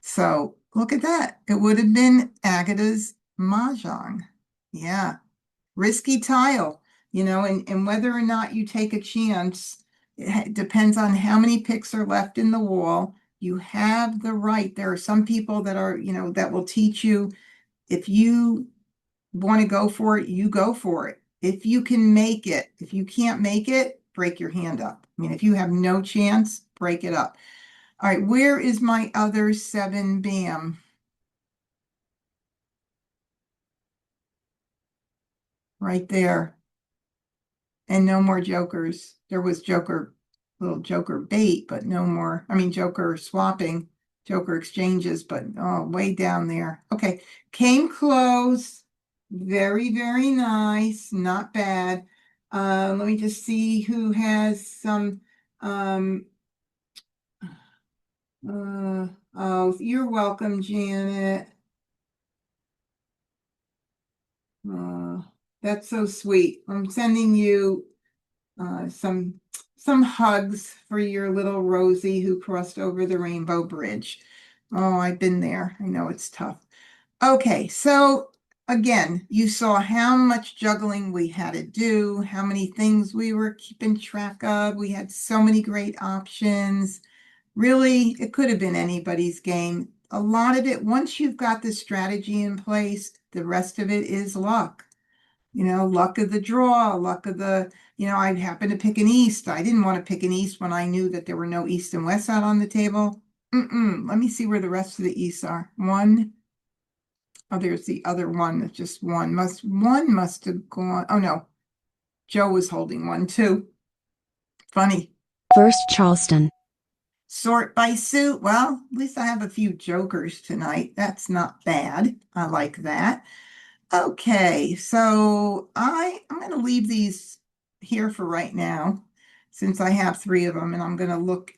[SPEAKER 1] So look at that. It would have been Agatha's Mah Jongg. Yeah. Risky tile, and whether or not you take a chance, it depends on how many picks are left in the wall. You have the right. There are some people that are, that will teach you if you want to go for it, you go for it. If you can make it, if you can't make it, break your hand up. I mean, if you have no chance, break it up. All right, where is my other 7 BAM? Right there. And no more jokers. There was little joker bait, but no more. I mean, joker swapping, joker exchanges, but oh, way down there. Okay, came close. Very, very nice. Not bad. Let me just see who has some. Um, oh, you're welcome, Janet. Uh, that's so sweet. I'm sending you uh, some some hugs for your little Rosie who crossed over the Rainbow Bridge. Oh, I've been there. I know it's tough. Okay, so again, you saw how much juggling we had to do, how many things we were keeping track of. We had so many great options. Really, it could have been anybody's game. A lot of it, once you've got the strategy in place, the rest of it is luck. Luck of the draw, luck of I happened to pick an East. I didn't want to pick an East when I knew that there were no East and West out on the table. Let me see where the rest of the Easts are. One. Oh, there's the other one. That's just one must have gone. Oh no, Joe was holding one too. Funny.
[SPEAKER 2] First Charleston.
[SPEAKER 1] Sort by suit. Well, at least I have a few jokers tonight. That's not bad. I like that. Okay, so I'm going to leave these here for right now, since I have 3 of them, and I'm going to look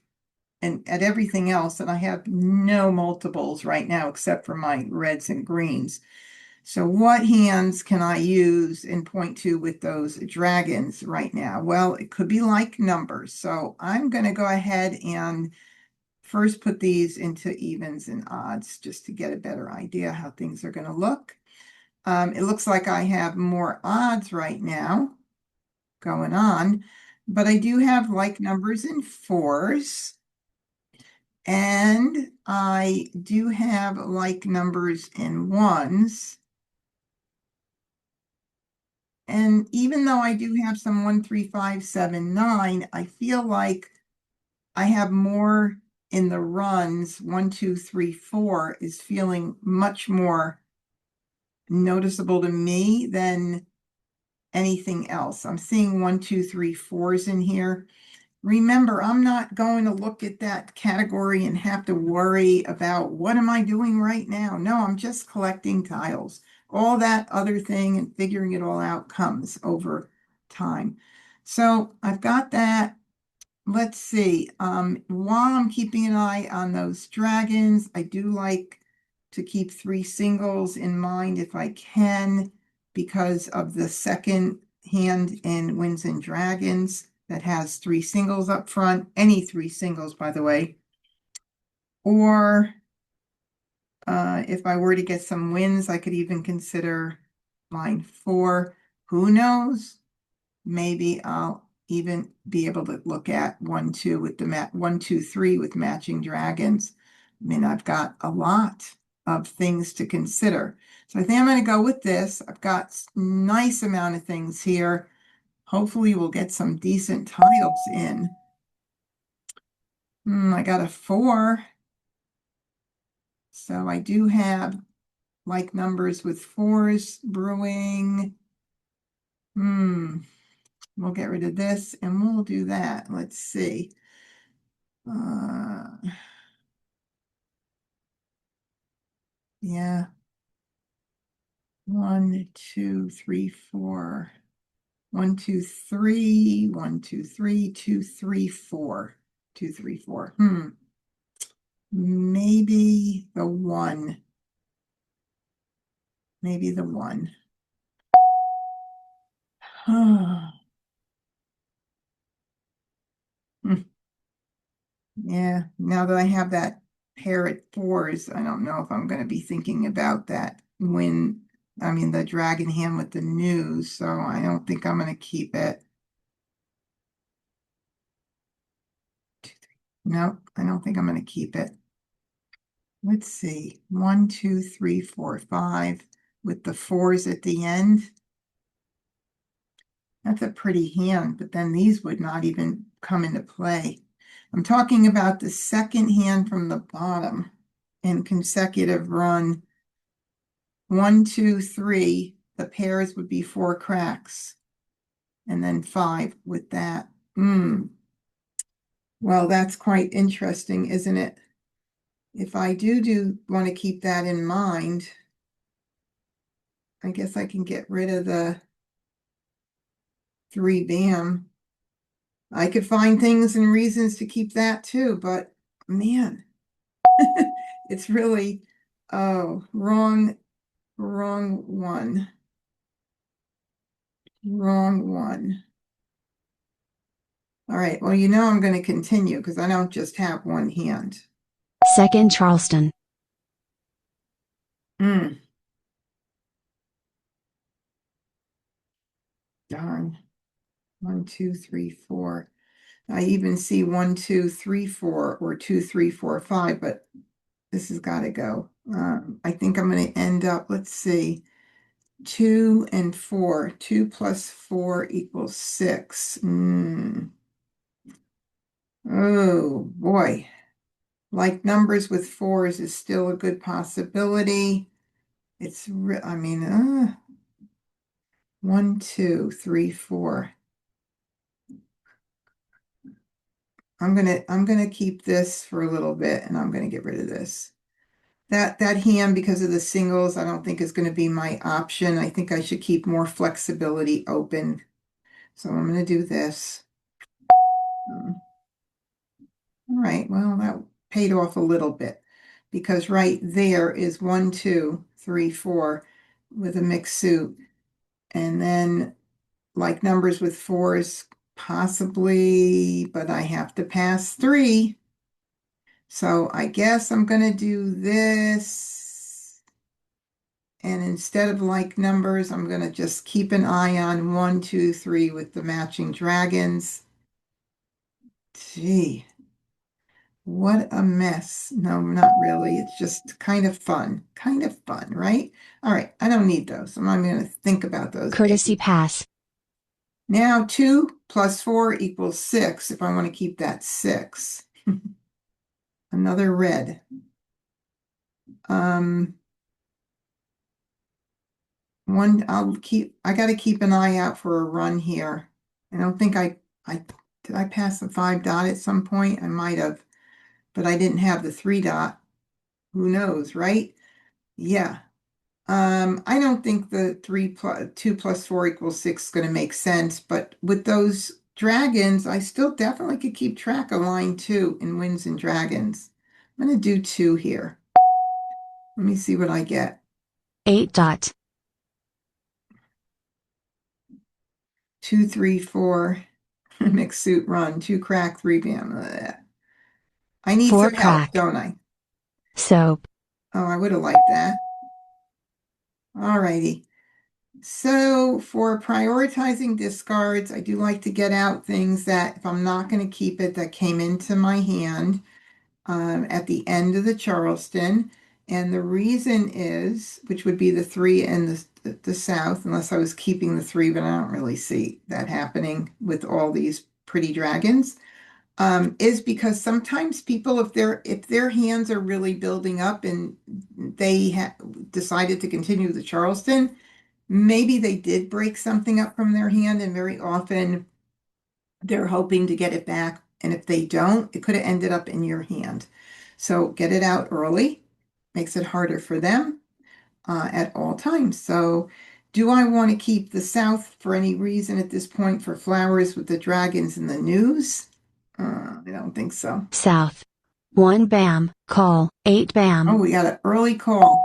[SPEAKER 1] at everything else, and I have no multiples right now except for my reds and greens. So what hands can I use in point 2 with those dragons right now? Well, it could be like numbers. So I'm going to go ahead and first put these into evens and odds just to get a better idea how things are going to look. It looks like I have more odds right now going on, but I do have like numbers in 4s, and I do have like numbers in 1s. And even though I do have some 1, 3, 5, 7, 9, I feel like I have more in the runs. 1, 2, 3, 4 is feeling much more noticeable to me than anything else. I'm seeing 1, 2, 3, 4s in here. Remember, I'm not going to look at that category and have to worry about what am I doing right now. No, I'm just collecting tiles. All that other thing and figuring it all out comes over time. So I've got that. Let's see. While I'm keeping an eye on those dragons, I do like to keep 3 singles in mind if I can, because of the second hand in Winds and Dragons that has 3 singles up front, any 3 singles, by the way. Or if I were to get some wins, I could even consider line 4. Who knows? Maybe I'll even be able to look at 1, 2 with the 1, 2, 3 with matching dragons. I mean, I've got a lot of things to consider. So I think I'm going to go with this. I've got nice amount of things here. Hopefully we'll get some decent tiles in. I got a 4. So I do have like numbers with 4s brewing. We'll get rid of this and we'll do that. Let's see. Uh, yeah. 1, 2, 3, 4. 1, 2, 3. 1, 2, 3. 2, 3, 4. 2, 3, 4. Maybe the 1. Maybe the 1. Yeah, now that I have that pair at 4s, I don't know if I'm going to be thinking about that when, I mean, the dragon hand with the news, so I don't think I'm going to keep it. No, I don't think I'm going to keep it. Let's see, 1, 2, 3, 4, 5 with the 4s at the end. That's a pretty hand, but then these would not even come into play. I'm talking about the second hand from the bottom in consecutive run. 1, 2, 3, the pairs would be 4 cracks, and then 5 with that. Well, that's quite interesting, isn't it? If I do want to keep that in mind, I guess I can get rid of the 3 bam. I could find things and reasons to keep that too, but man, it's really, oh, wrong one. Wrong one. All right, well, I'm going to continue because I don't just have one hand.
[SPEAKER 2] Second Charleston.
[SPEAKER 1] Hmm. Darn. 1, 2, 3, 4. I even see 1, 2, 3, 4 or 2, 3, 4, 5, but this has got to go. I think I'm going to end up, let's see, 2 and 4. 2 plus 4 equals 6. Oh boy. Like numbers with 4s is still a good possibility. I mean, 1, 2, 3, 4. I'm gonna keep this for a little bit and I'm gonna get rid of this. That hand, because of the singles, I don't think is going to be my option. I think I should keep more flexibility open. So I'm going to do this. All right, well, that paid off a little bit because right there is 1, 2, 3, 4 with a mixed suit. And then like numbers with 4s, possibly, but I have to pass 3. So I guess I'm going to do this. And instead of like numbers, I'm going to just keep an eye on 1, 2, 3 with the matching dragons. Gee, what a mess. No, not really. It's just kind of fun. Kind of fun, right? All right, I don't need those. I'm not going to think about those
[SPEAKER 2] Courtesy
[SPEAKER 1] babies.
[SPEAKER 2] pass.
[SPEAKER 1] Now 2 plus 4 equals 6 if I want to keep that 6. Another red. Um, I got to keep an eye out for a run here. I don't think did I pass the 5 dot at some point? I might have, but I didn't have the 3 dot. Who knows, right? Yeah. I don't think the 2 plus 4 equals 6 is going to make sense, but with those dragons, I still definitely could keep track of line 2 in wins and dragons. I'm going to do 2 here. Let me see what I get.
[SPEAKER 2] 8 dot.
[SPEAKER 1] 2, 3, 4. Mixed suit run. 2 crack, 3 bam. Ugh. I need
[SPEAKER 2] 4
[SPEAKER 1] some help,
[SPEAKER 2] crack.
[SPEAKER 1] don't I?
[SPEAKER 2] Soap.
[SPEAKER 1] Oh, I would have liked that. All righty. So for prioritizing discards, I do like to get out things that if I'm not going to keep it, that came into my hand at the end of the Charleston. And the reason is, which would be the 3 and the South, unless I was keeping the 3, but I don't really see that happening with all these pretty dragons. Is because sometimes people, if their hands are really building up and they decided to continue the Charleston, Maybe they did break something up from their hand, and very often they're hoping to get it back. And if they don't, it could have ended up in your hand. So get it out early, makes it harder for them at all times. So do I want to keep the South for any reason at this point for flowers with the dragons in the news? I don't think so.
[SPEAKER 2] South. 1 bam, call, 8
[SPEAKER 1] Oh,
[SPEAKER 2] bam,
[SPEAKER 1] we got an early call.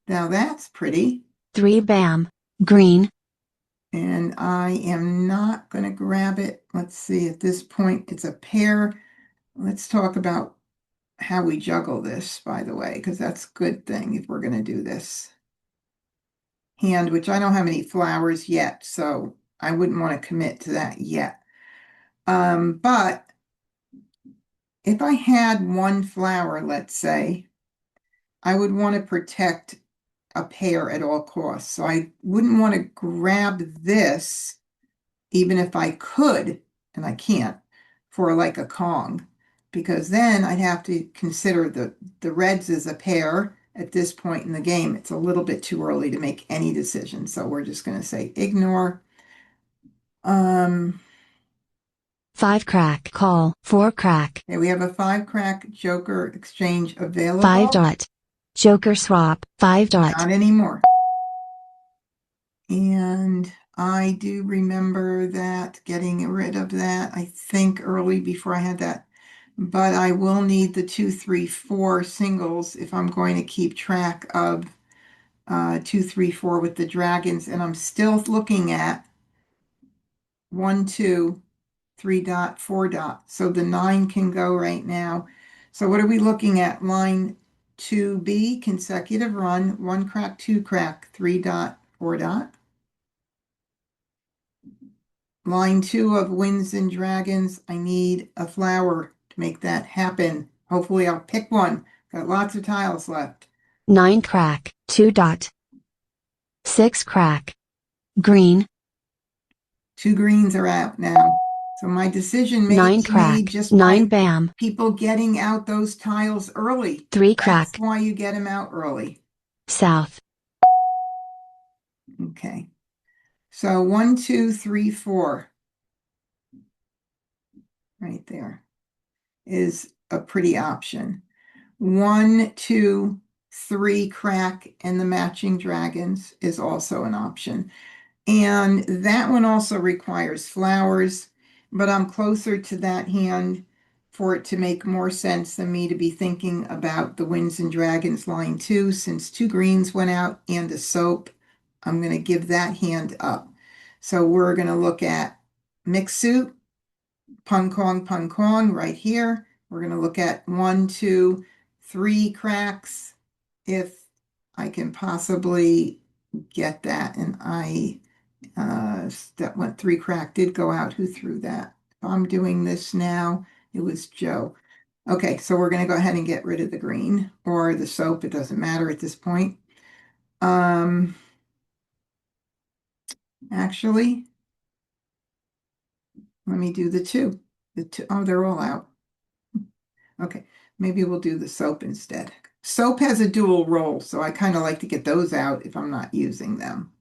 [SPEAKER 1] Now that's pretty.
[SPEAKER 2] 3 bam, green,
[SPEAKER 1] And I am not going to grab it. Let's see, at this point, it's a pair. Let's talk about how we juggle this, by the way, because that's a good thing if we're going to do this hand, which I don't have any flowers yet, so I wouldn't want to commit to that yet. But if I had one flower, let's say, I would want to protect a pair at all costs. So I wouldn't want to grab this, even if I could, and I can't, for like a Kong, because then I'd have to consider the reds as a pair at this point in the game. It's a little bit too early to make any decision, so we're just going to say ignore. Um,
[SPEAKER 2] 5 crack, call, 4 crack,
[SPEAKER 1] okay, we have a 5 crack Joker exchange
[SPEAKER 2] 5
[SPEAKER 1] available.
[SPEAKER 2] dot. Joker swap, 5 dot.
[SPEAKER 1] Not anymore. And I do remember that, getting rid of that, I think early before I had that. But I will need the 2, 3, 4 singles if I'm going to keep track of 2, 3, 4 with the dragons. And I'm still looking at 1, 2, 3 dot, 4 dot. So the 9 can go right now. So what are we looking at? Line 2B, consecutive run, 1 crack, 2 crack, 3 dot, 4 dot. Line 2 of Winds and Dragons, I need a flower to make that happen. Hopefully I'll pick one. Got lots of tiles left.
[SPEAKER 2] 9 crack, 2 dot. 6 crack, green,
[SPEAKER 1] 2 greens are out now. So my decision may
[SPEAKER 2] 9
[SPEAKER 1] be made
[SPEAKER 2] crack,
[SPEAKER 1] just
[SPEAKER 2] 9
[SPEAKER 1] by
[SPEAKER 2] bam,
[SPEAKER 1] people getting out those tiles early.
[SPEAKER 2] 3
[SPEAKER 1] That's
[SPEAKER 2] crack,
[SPEAKER 1] why you get them out early.
[SPEAKER 2] south,
[SPEAKER 1] Okay. So 1, 2, 3, 4 right there is a pretty option. 1, 2, 3 crack and the matching dragons is also an option. And that one also requires flowers, but I'm closer to that hand for it to make more sense than me to be thinking about the Winds and Dragons line 2. Since 2 greens went out and a soap, I'm going to give that hand up. So we're going to look at mixed suit, pun kong right here. We're going to look at 1, 2, 3 cracks if I can possibly get that. And that went 3 crack did go out. Who threw that? If I'm doing this now, it was Joe. Okay, so we're going to go ahead and get rid of the green or the soap. It doesn't matter at this point. Actually, let me do the two. The two, oh, they're all out. Okay, maybe we'll do the soap instead. Soap has a dual role, so I kind of like to get those out if I'm not using them.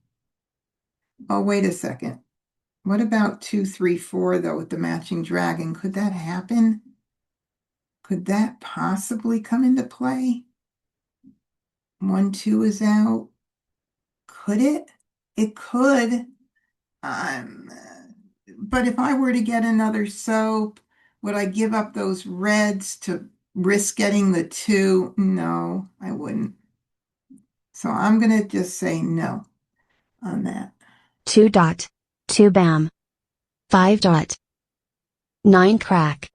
[SPEAKER 1] Oh, wait a second. What about 2, 3, 4 though with the matching dragon? Could that happen? Could that possibly come into play? 1, 2 is out. Could it? It could. Um, but if I were to get another soap, would I give up those reds to risk getting the 2? No, I wouldn't. So I'm going to just say no on that.
[SPEAKER 2] 2 dot. 2 bam, 5 dot. 9 crack,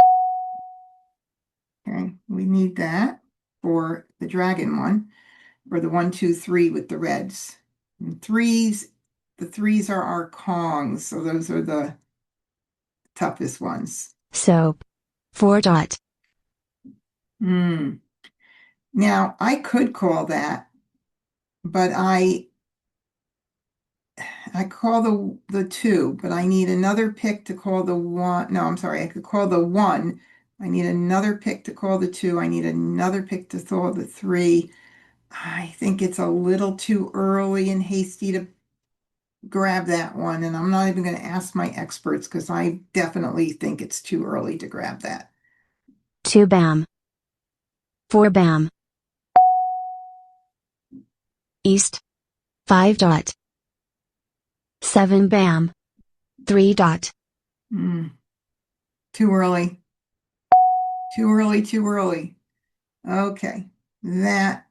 [SPEAKER 1] Okay, we need that for the dragon one, or the 1, 2, 3 with the reds. And threes, the threes are our Kongs, so those are the toughest ones.
[SPEAKER 2] soap, 4 dot.
[SPEAKER 1] Hmm. Now I could call that, but I call the 2, but I need another pick to call the 1. No, I'm sorry, I could call the 1. I need another pick to call the 2. I need another pick to call the 3. I think it's a little too early and hasty to grab that one. And I'm not even going to ask my experts because I definitely think it's too early to grab that.
[SPEAKER 2] 2 bam, 4 bam, east, 5 dot, 7 bam, 3 dot,
[SPEAKER 1] Mm, too early. Too early, too early. Okay. That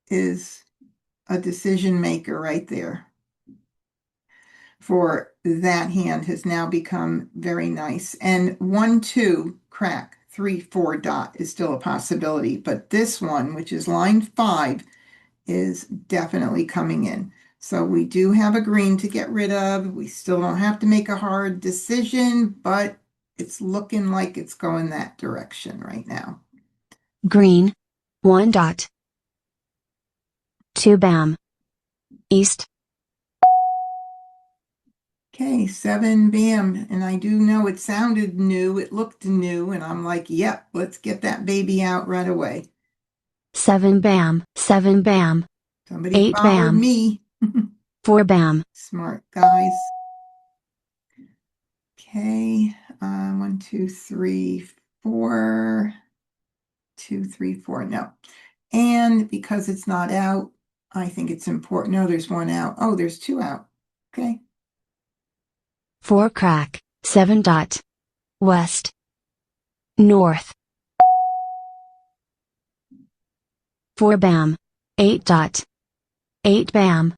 [SPEAKER 1] is a decision maker right there. For that hand has now become very nice. And 1, 2, crack, 3, 4 dot is still a possibility. But this one, which is line 5, is definitely coming in. So we do have a green to get rid of. We still don't have to make a hard decision, but it's looking like it's going that direction right now.
[SPEAKER 2] green, 1 dot, 2 bam, east,
[SPEAKER 1] Okay, 7 bam. And I do know it sounded new. It looked new. And I'm like, yep, let's get that baby out right away.
[SPEAKER 2] 7 bam, 7 bam,
[SPEAKER 1] Somebody
[SPEAKER 2] 8
[SPEAKER 1] followed
[SPEAKER 2] bam,
[SPEAKER 1] me.
[SPEAKER 2] 4 bam,
[SPEAKER 1] Smart guys. Okay, 1, 2, 3, 4. 2, 3, 4. No. And because it's not out, I think it's important. No, there's one out. Oh, there's two out. Okay.
[SPEAKER 2] 4 crack, 7 dot, west, north, 4 bam, 8 dot, 8 bam,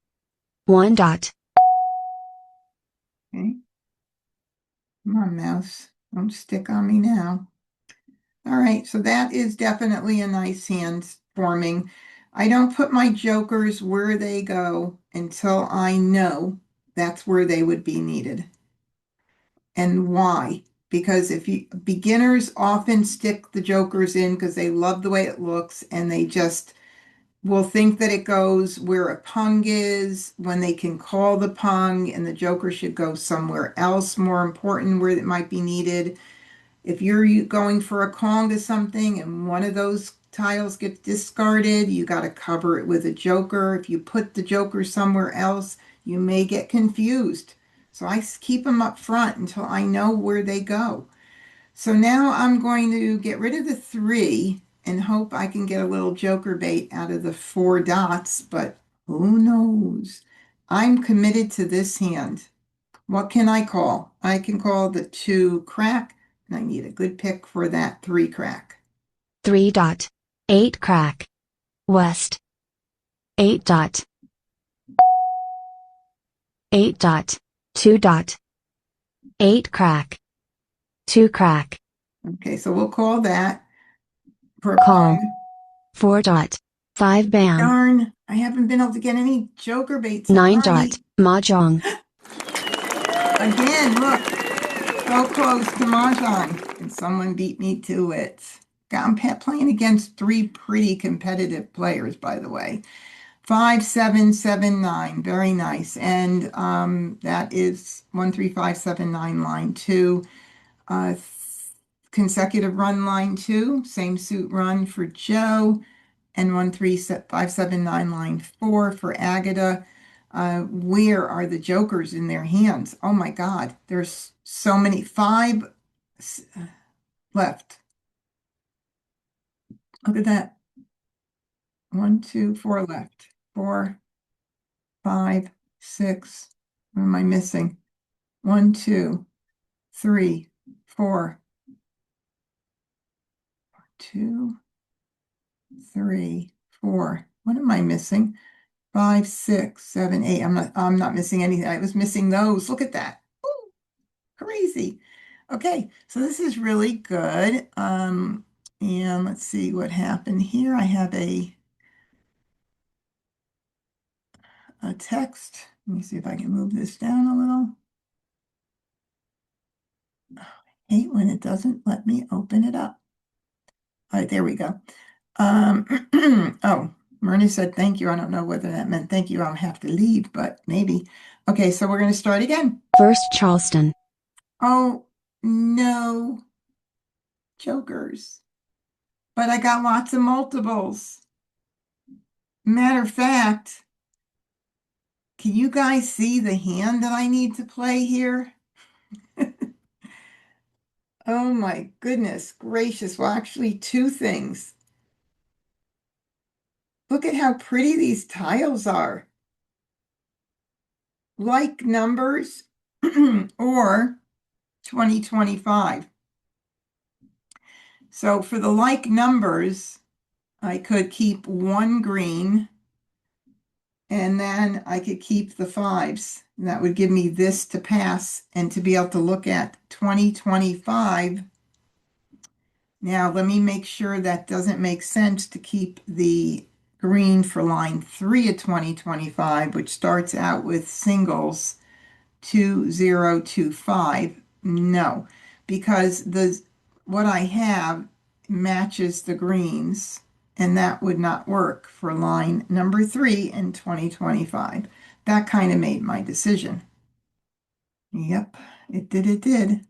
[SPEAKER 2] 1 dot,
[SPEAKER 1] Okay. Come on, mouse. Don't stick on me now. All right, so that is definitely a nice hand forming. I don't put my jokers where they go until I know that's where they would be needed. And why? Because if you beginners often stick the jokers in because they love the way it looks and they just will think that it goes where a pung is when they can call the pung and the joker should go somewhere else more important where it might be needed. If you're going for a Kong or something and one of those tiles gets discarded, you got to cover it with a joker. If you put the joker somewhere else, you may get confused. So I keep them up front until I know where they go. So now I'm going to get rid of the 3 and hope I can get a little joker bait out of the 4 dots, but who knows? I'm committed to this hand. What can I call? I can call the 2 crack, and I need a good pick for that 3 crack.
[SPEAKER 2] 3 dot, 8 crack, west, 8 dot, 8 dot, 2 dot, 8 crack, 2 crack,
[SPEAKER 1] Okay, so we'll call that for a
[SPEAKER 2] call,
[SPEAKER 1] pung.
[SPEAKER 2] 4 dot, 5 bam,
[SPEAKER 1] Darn, I haven't been able to get any joker bait
[SPEAKER 2] 9 dot,
[SPEAKER 1] tonight.
[SPEAKER 2] Mah Jongg,
[SPEAKER 1] Again, look, so close to Mah Jongg, and someone beat me to it. I'm playing against 3 pretty competitive players, by the way. 5, 7, 7, 9. Very nice. And that is 1, 3, 5, 7, 9, line 2. Uh, consecutive run line 2. Same suit run for Joe. And 1, 3, 5, 7, 9, line 4 for Agata. Where are the jokers in their hands? Oh my God. There's so many. 5 left. Look at that. 1, 2, 4 left. 4, 5, 6. What am I missing? 1, 2, 3, 4, 2, 3, 4. What am I missing? 5, 6, 7, 8. I'm not missing anything. I was missing those. Look at that. Ooh, crazy. Okay, so this is really good. And let's see what happened here. I have a text. Let me see if I can move this down a little. Hate when it doesn't let me open it up. All right, there we go. Oh, Myrna said thank you. I don't know whether that meant thank you. I'll have to leave, but maybe. Okay, so we're going to start again.
[SPEAKER 2] first Charleston,
[SPEAKER 1] Oh, no, jokers. But I got lots of multiples. Matter of fact, can you guys see the hand that I need to play here? Oh my goodness gracious. Well, actually, two things. Look at how pretty these tiles are. Like numbers or 2025. So for the like numbers, I could keep one green and then I could keep the fives. And that would give me this to pass and to be able to look at 2025. Now, let me make sure that doesn't make sense to keep the green for line 3 of 2025, which starts out with singles 2025. No, because the what I have matches the greens, and that would not work for line number 3 in 2025. That kind of made my decision. Yep, it did, it did.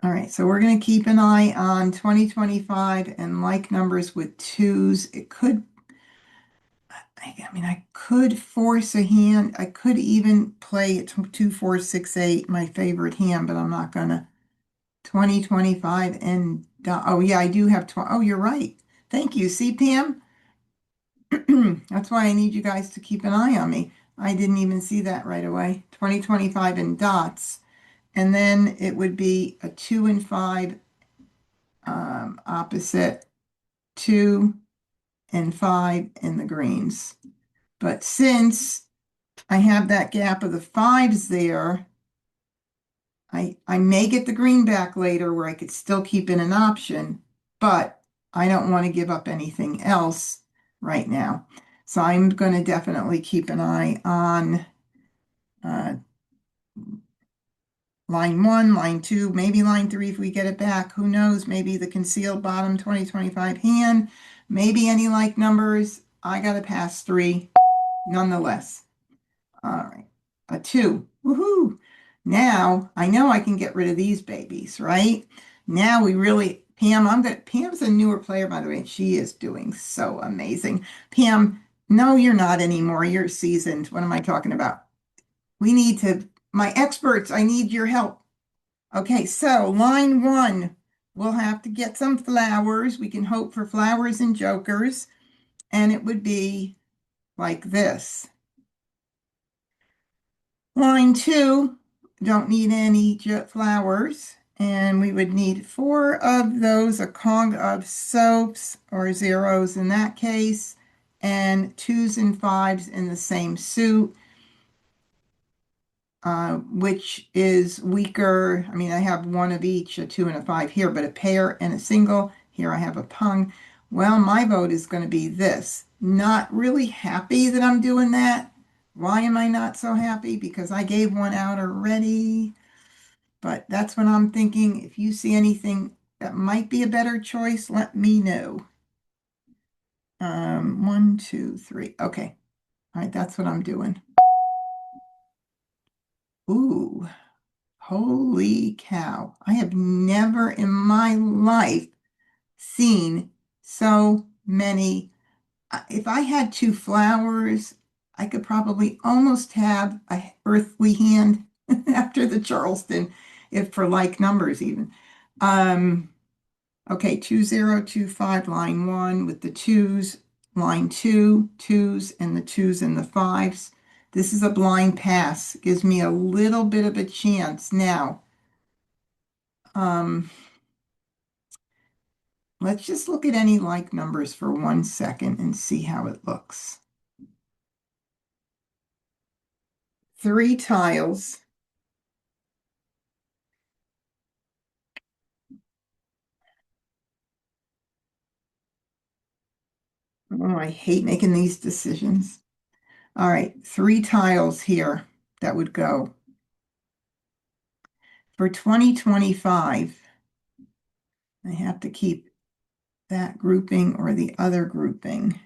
[SPEAKER 1] All right, so we're going to keep an eye on 2025 and like numbers with twos. It could, I mean, I could force a hand. I could even play it 2, 4, 6, 8, my favorite hand, but I'm not going to. 2025 and, oh yeah, I do have 20. Oh, you're right. Thank you. See, Pam? That's why I need you guys to keep an eye on me. I didn't even see that right away. 2025 in dots. And then it would be a 2 and 5 opposite 2 and 5 in the greens. But since I have that gap of the fives there, I may get the green back later where I could still keep in an option, but I don't want to give up anything else right now. So I'm going to definitely keep an eye on uh, line 1, line 2, maybe line 3 if we get it back. Who knows? Maybe the concealed bottom 2025 hand, maybe any like numbers. I got to pass 3 nonetheless. All right, a 2. Woohoo! Now I know I can get rid of these babies, right? Now we really, Pam, Pam's a newer player, by the way, and she is doing so amazing. Pam, no, you're not anymore. You're seasoned. What am I talking about? We need to, my experts, I need your help. Okay, so line 1, we'll have to get some flowers. We can hope for flowers and jokers, and it would be like this. Line 2, don't need any flowers. And we would need 4 of those, a Kong of soaps or zeros in that case, and 2s and 5s in the same suit, which is weaker. I mean, I have 1 of each, a 2 and a 5 here, but a pair and a single. Here I have a pung. Well, my vote is going to be this. Not really happy that I'm doing that. Why am I not so happy? Because I gave 1 out already. But that's what I'm thinking. If you see anything that might be a better choice, let me know. 1, 2, 3. Okay. All right, that's what I'm doing. Ooh, holy cow. I have never in my life seen so many. If I had 2 flowers, I could probably almost have a earthly hand after the Charleston, if for like numbers even. Um, okay, 2025, line 1 with the 2s, line 2, 2s, and the 2s and the 5s. This is a blind pass. Gives me a little bit of a chance. Now, um, let's just look at any like numbers for 1 second and see how it looks. 3 tiles. Oh, I hate making these decisions. All right, 3 tiles here that would go. For 2025, I have to keep that grouping or the other grouping.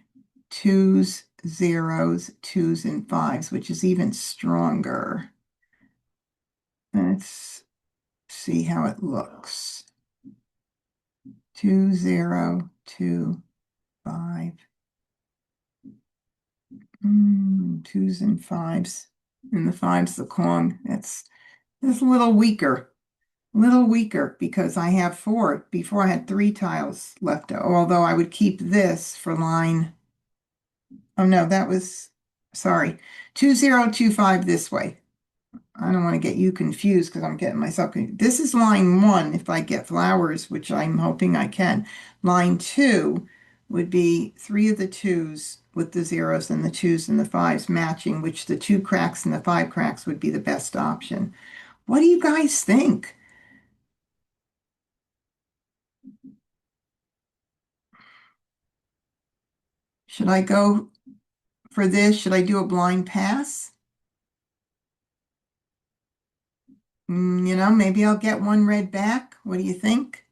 [SPEAKER 1] 2s, zeros, 2s, and 5s, which is even stronger. Let's see how it looks. 2, 0, 2, 5. Twos and fives. And the five's the Kong. That's a little weaker. Little weaker because I have 4. Before I had 3 tiles left, although I would keep this for line. Oh no, that was, sorry, 2025 this way. I don't want to get you confused because I'm getting myself confused. This is line 1 if I get flowers, which I'm hoping I can. Line 2 would be 3 of the 2s with the 0s and the 2s and the 5s matching, which the 2 cracks and the 5 cracks would be the best option. What do you guys think? Should I go for this? Should I do a blind pass? Maybe I'll get 1 red back. What do you think?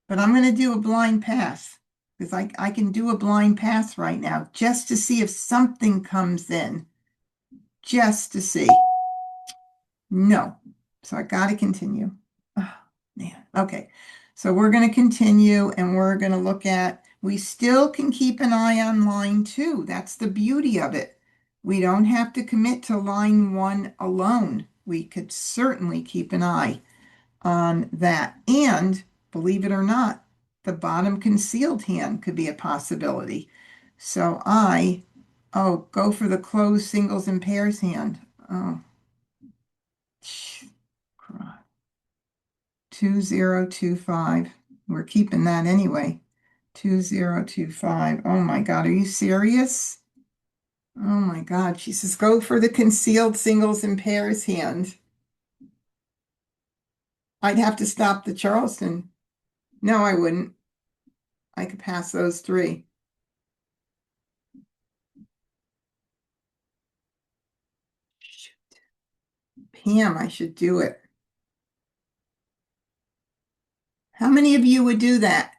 [SPEAKER 1] But I'm going to do a blind pass because I can do a blind pass right now just to see if something comes in. Just to see. No. So I got to continue. Oh, man. Okay. So we're going to continue and we're going to look at, we still can keep an eye on line 2. That's the beauty of it. We don't have to commit to line 1 alone. We could certainly keep an eye on that. And believe it or not, the bottom concealed hand could be a possibility. So go for the closed singles and pairs hand. Oh, 2025. We're keeping that anyway. 2025. Oh my God, are you serious? Oh my God. She says go for the concealed singles and pairs hand. I'd have to stop the Charleston. No, I wouldn't. I could pass those 3. Shoot. Pam, I should do it. How many of you would do that?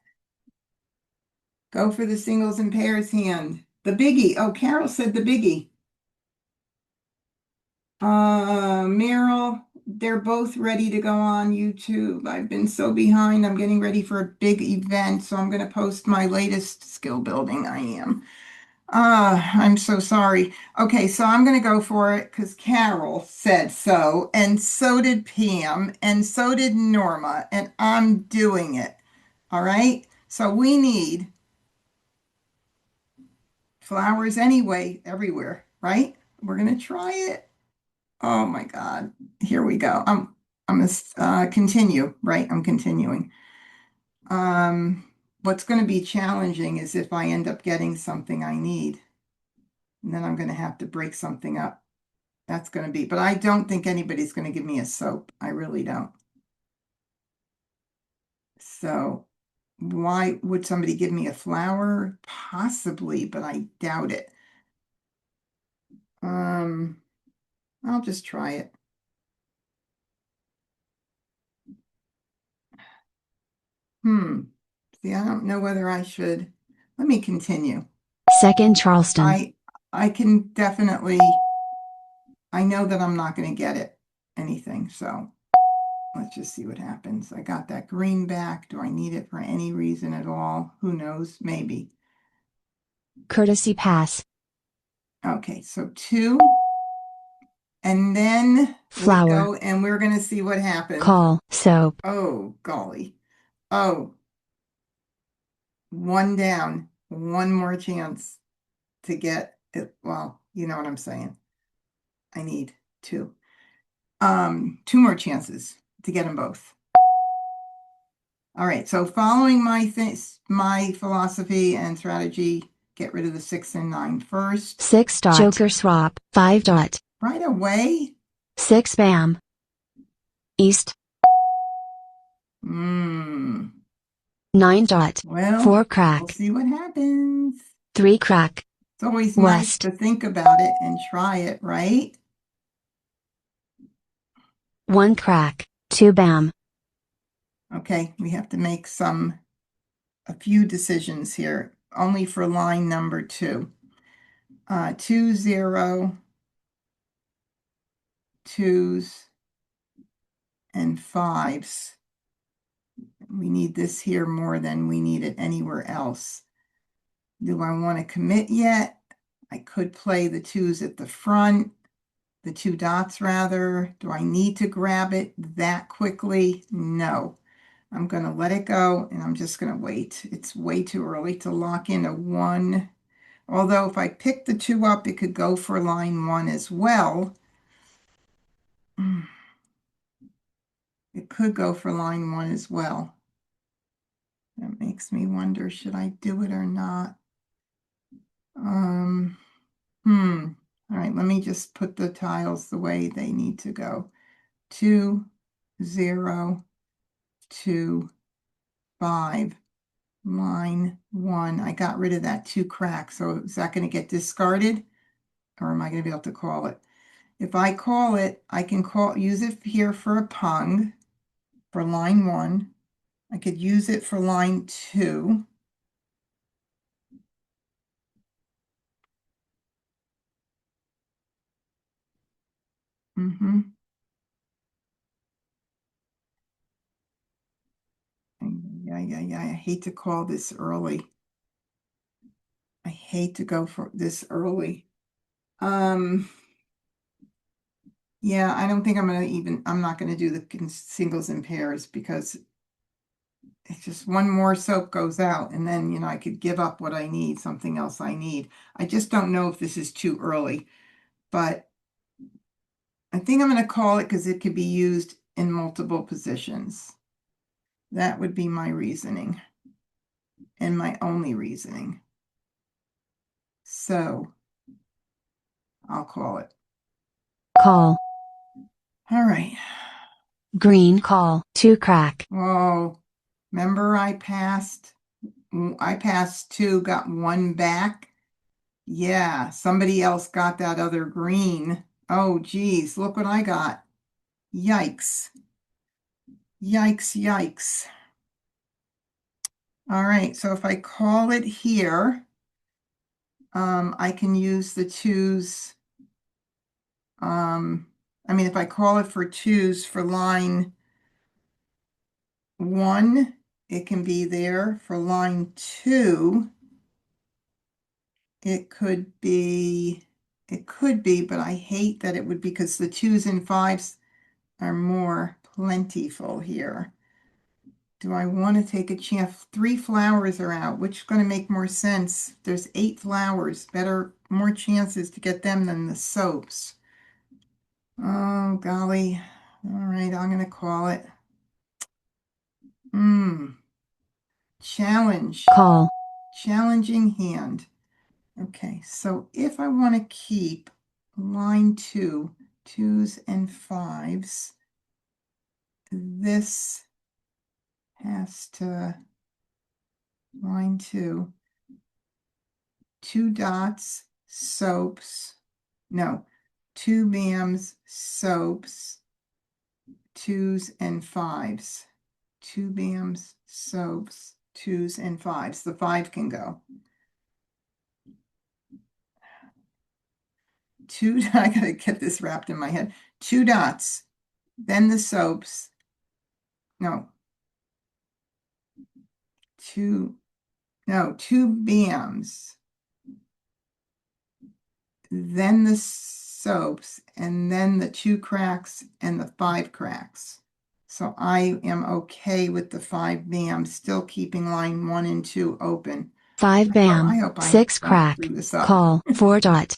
[SPEAKER 1] Go for the singles and pairs hand. The biggie. Oh, Carol said the biggie. Meryl, they're both ready to go on YouTube. I've been so behind. I'm getting ready for a big event, so I'm going to post my latest skill building. I am. I'm so sorry. Okay, so I'm going to go for it because Carol said so, and so did Pam, and so did Norma, and I'm doing it. All right, so we need flowers anyway, everywhere, right? We're going to try it. Oh my God. Here we go. I'm going to continue, right? I'm continuing. What's going to be challenging is if I end up getting something I need, and then I'm going to have to break something up. That's going to be, but I don't think anybody's going to give me a soap. I really don't. So why would somebody give me a flower? Possibly, but I doubt it. I'll just try it. See, I don't know whether I should. Let me continue.
[SPEAKER 2] Second Charleston.
[SPEAKER 1] I can definitely, I know that I'm not going to get it, anything. So let's just see what happens. I got that green back. Do I need it for any reason at all? Who knows? Maybe.
[SPEAKER 2] Courtesy pass.
[SPEAKER 1] Okay, so 2. And then we
[SPEAKER 2] Flower.
[SPEAKER 1] go and we're going to see what happens.
[SPEAKER 2] Call. Soap.
[SPEAKER 1] Oh, golly. Oh, 1 down. 1 more chance to get it. Well, you know what I'm saying. I need 2. 2 more chances to get them both. All right, so following my philosophy and strategy, get rid of the 6 and 9 first.
[SPEAKER 2] 6 dot. Joker swap. 5 dot.
[SPEAKER 1] Right away.
[SPEAKER 2] 6 bam. East.
[SPEAKER 1] 9
[SPEAKER 2] dot.
[SPEAKER 1] Well,
[SPEAKER 2] 4 crack.
[SPEAKER 1] we'll see what happens.
[SPEAKER 2] 3 crack.
[SPEAKER 1] It's always nice
[SPEAKER 2] West.
[SPEAKER 1] to think about it and try it, right?
[SPEAKER 2] 1 crack. 2 bam.
[SPEAKER 1] Okay, we have to make a few decisions here, only for line number 2. 2 0 2s and 5s. We need this here more than we need it anywhere else. Do I want to commit yet? I could play the twos at the front, the two dots rather. Do I need to grab it that quickly? No. I'm going to let it go and I'm just going to wait. It's way too early to lock in a one. Although if I pick the two up, it could go for line one as well. It could go for line one as well. That makes me wonder, should I do it or not? All right, let me just put the tiles the way they need to go. 2, 0, 2, 5, line 1. I got rid of that 2 crack. So is that going to get discarded? Or am I going to be able to call it? If I call it, I can use it here for a pung for line 1. I could use it for line 2. Yeah. I hate to call this early. I hate to go for this early. Yeah, I don't think I'm not going to do the singles and pairs because it's just one more soap goes out and then, you know, I could give up what I need, something else I need. I just don't know if this is too early, but I think I'm going to call it because it could be used in multiple positions. That would be my reasoning and my only reasoning. So I'll call it.
[SPEAKER 2] Call.
[SPEAKER 1] All right.
[SPEAKER 2] Green call. 2 crack.
[SPEAKER 1] Whoa. Remember I passed 2, got 1 back. Yeah, somebody else got that other green. Oh, geez, look what I got. Yikes. Yikes. All right, so if I call it here, I can use the twos. If I call it for twos for line 1, it can be there. For line 2, it could be, but I hate that it would because the 2s and 5s are more plentiful here. Do I want to take a chance? 3 flowers are out. Which is going to make more sense? There's 8 flowers. More chances to get them than the soaps. Oh, golly. All right, I'm going to call it. Challenge.
[SPEAKER 2] Call.
[SPEAKER 1] Challenging hand. Okay, so if I want to keep line 2, 2s and 5s, this has to, line 2, 2 dots, soaps, no, 2 BAMs, soaps, 2s and 5s, 2 BAMs, soaps, 2s and 5s. The 5 can go. 2, I gotta get this wrapped in my head. 2 dots, then the soaps, no, 2 BAMs, then the soaps, and then the 2 cracks and the 5 cracks. So I am okay with the 5 BAMs, still keeping line 1 and 2 open.
[SPEAKER 2] 5 BAM.
[SPEAKER 1] I hope I
[SPEAKER 2] 6
[SPEAKER 1] don't
[SPEAKER 2] crack.
[SPEAKER 1] screw this up.
[SPEAKER 2] Call. 4 dot.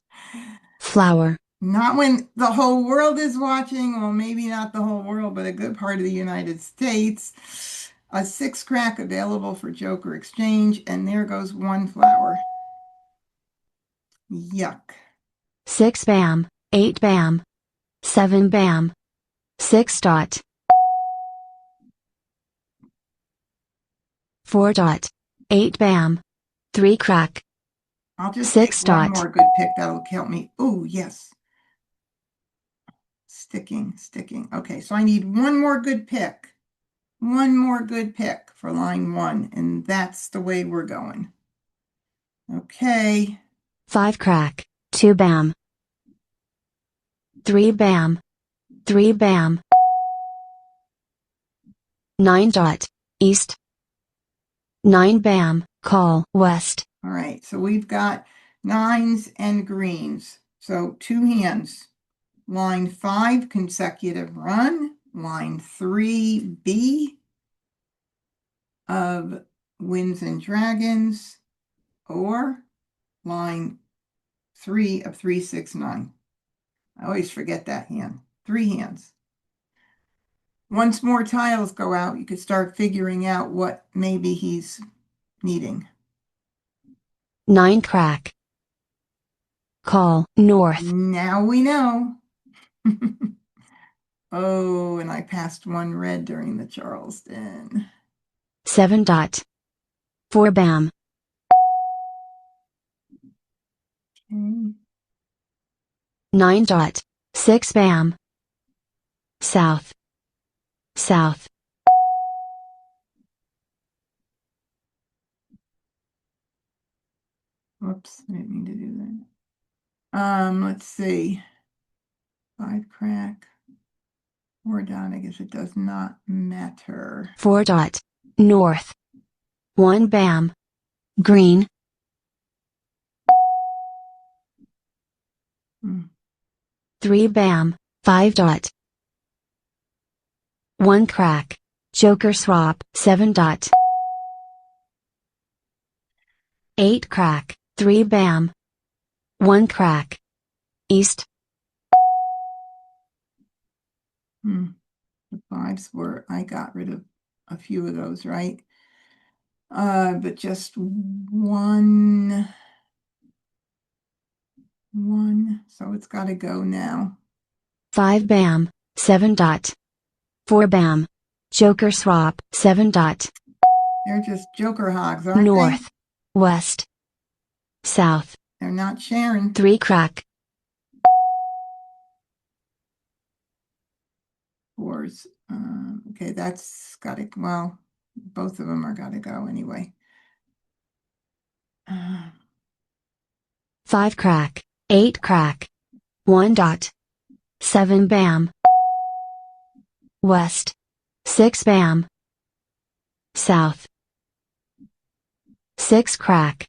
[SPEAKER 2] Flower.
[SPEAKER 1] Not when the whole world is watching. Well, maybe not the whole world, but a good part of the United States. A 6 crack available for Joker exchange, and there goes 1 flower. Yuck.
[SPEAKER 2] 6 BAM. 8 BAM. 7 BAM. 6 dot. 4 dot. 8 BAM. 3 crack.
[SPEAKER 1] I'll just
[SPEAKER 2] 6
[SPEAKER 1] take one
[SPEAKER 2] dot.
[SPEAKER 1] more good pick. That'll help me. Oh, yes. Sticking. Okay, so I need one more good pick. One more good pick for line 1, and that's the way we're going. Okay.
[SPEAKER 2] 5 crack. 2 BAM. 3 BAM. 3 BAM. 9 dot. east. 9 bam, call, west.
[SPEAKER 1] All right, so we've got nines and greens. So two hands. Line 5, consecutive run. Line 3, B of Winds and Dragons. Or line 3 of 369. I always forget that hand. 3 hands. Once more tiles go out, you could start figuring out what maybe he's needing.
[SPEAKER 2] 9 crack. Call, north.
[SPEAKER 1] Now we know. Oh, and I passed one red during the Charleston.
[SPEAKER 2] 7 dot. 4 bam.
[SPEAKER 1] Okay.
[SPEAKER 2] 9 dot. 6 bam. South. South.
[SPEAKER 1] Whoops, I didn't mean to do that. Let's see. 5 crack. 4 dot, I guess it does not matter.
[SPEAKER 2] 4 dot. North. 1 bam. Green. 3 bam. 5 dot. 1 crack. Joker swap. 7 dot. 8 crack. 3 bam. 1 crack. East.
[SPEAKER 1] The 5s were, I got rid of a few of those, right? But just one, so it's got to go now.
[SPEAKER 2] 5 bam. 7 dot. 4 bam. Joker swap. 7 dot.
[SPEAKER 1] They're just joker hogs, aren't
[SPEAKER 2] North.
[SPEAKER 1] they?
[SPEAKER 2] West. South.
[SPEAKER 1] They're not sharing.
[SPEAKER 2] 3 crack.
[SPEAKER 1] 4s. Okay, that's got to, well, both of them are got to go anyway.
[SPEAKER 2] 5 crack. 8 crack. 1 dot. 7 bam. West. 6 bam. South. 6 crack.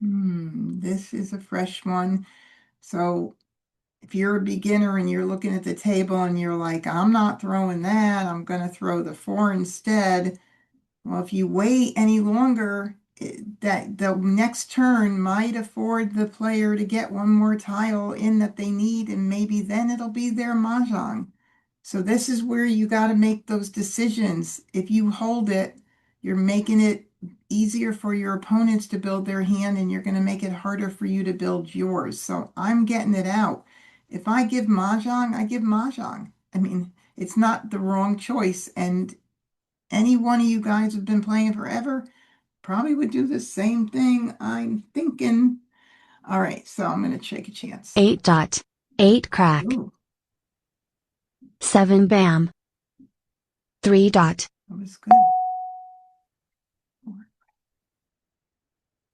[SPEAKER 1] This is a fresh one. So if you're a beginner and you're looking at the table and you're like, I'm not throwing that, I'm going to throw the 4 instead. Well, if you wait any longer, that the next turn might afford the player to get one more tile in that they need, and maybe then it'll be their mahjong. So this is where you got to make those decisions. If you hold it, you're making it easier for your opponents to build their hand, and you're going to make it harder for you to build yours. So I'm getting it out. If I give mahjong, I give mahjong. I mean, it's not the wrong choice, and any one of you guys who've been playing forever probably would do the same thing, I'm thinking. All right, so I'm going to take a chance.
[SPEAKER 2] 8 dot. 8 crack.
[SPEAKER 1] Ooh,
[SPEAKER 2] 7 bam. 3 dot.
[SPEAKER 1] that was good.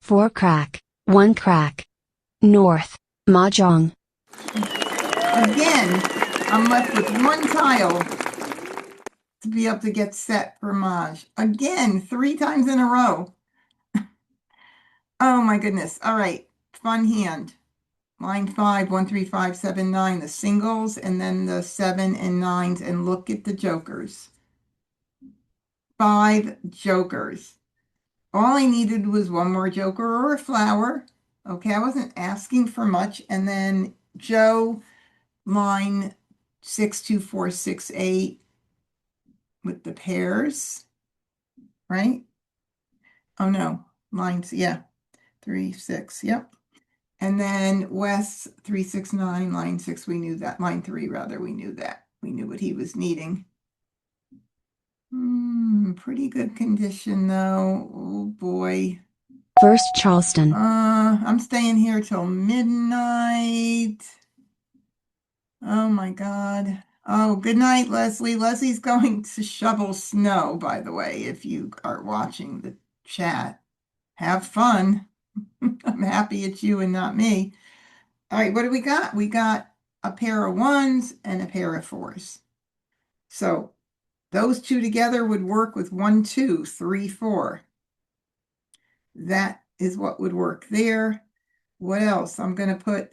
[SPEAKER 2] 4 crack. 1 crack. North. Mah Jongg.
[SPEAKER 1] Again, I'm left with one tile to be able to get set for Maj. Again, 3 times in a row. Oh my goodness. All right, fun hand. Line 5, 1, 3, 5, 7, 9, the singles, and then the 7 and 9s, and look at the jokers. 5 jokers. All I needed was one more joker or a flower. Okay, I wasn't asking for much. And then Joe, line 6, 2, 4, 6, 8 with the pairs, right? Oh no, lines, yeah, 3, 6, yep. And then Wes 3, 6, 9, line 6, we knew that. Line 3, rather, we knew that. We knew what he was needing. Pretty good condition though. Oh boy.
[SPEAKER 2] First Charleston.
[SPEAKER 1] I'm staying here till midnight. Oh my God. Oh, good night, Leslie. Leslie's going to shovel snow, by the way, if you are watching the chat. Have fun. I'm happy it's you and not me. All right, what do we got? We got a pair of 1s and a pair of 4s. So Those two together would work with 1, 2, 3, 4. That is what would work there. What else? I'm going to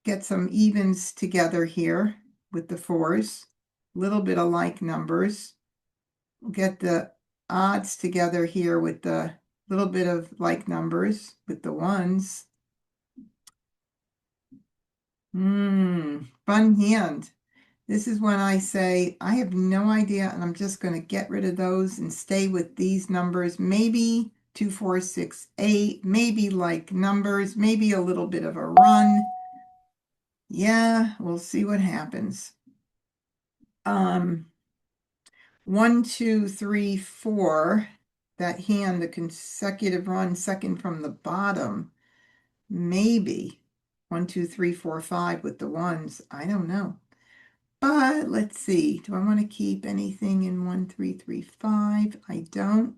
[SPEAKER 1] get some evens together here with the 4s. A little bit of like numbers. We'll get the odds together here with the little bit of like numbers with the 1s. Fun hand. This is when I say, I have no idea, and I'm just going to get rid of those and stay with these numbers. Maybe 2, 4, 6, 8, maybe like numbers, maybe a little bit of a run. Yeah, we'll see what happens. 1, 2, 3, 4, that hand, the consecutive run second from the bottom, maybe 1, 2, 3, 4, 5 with the 1s. I don't know. But let's see, do I want to keep anything in 1, 3, 3, 5? I don't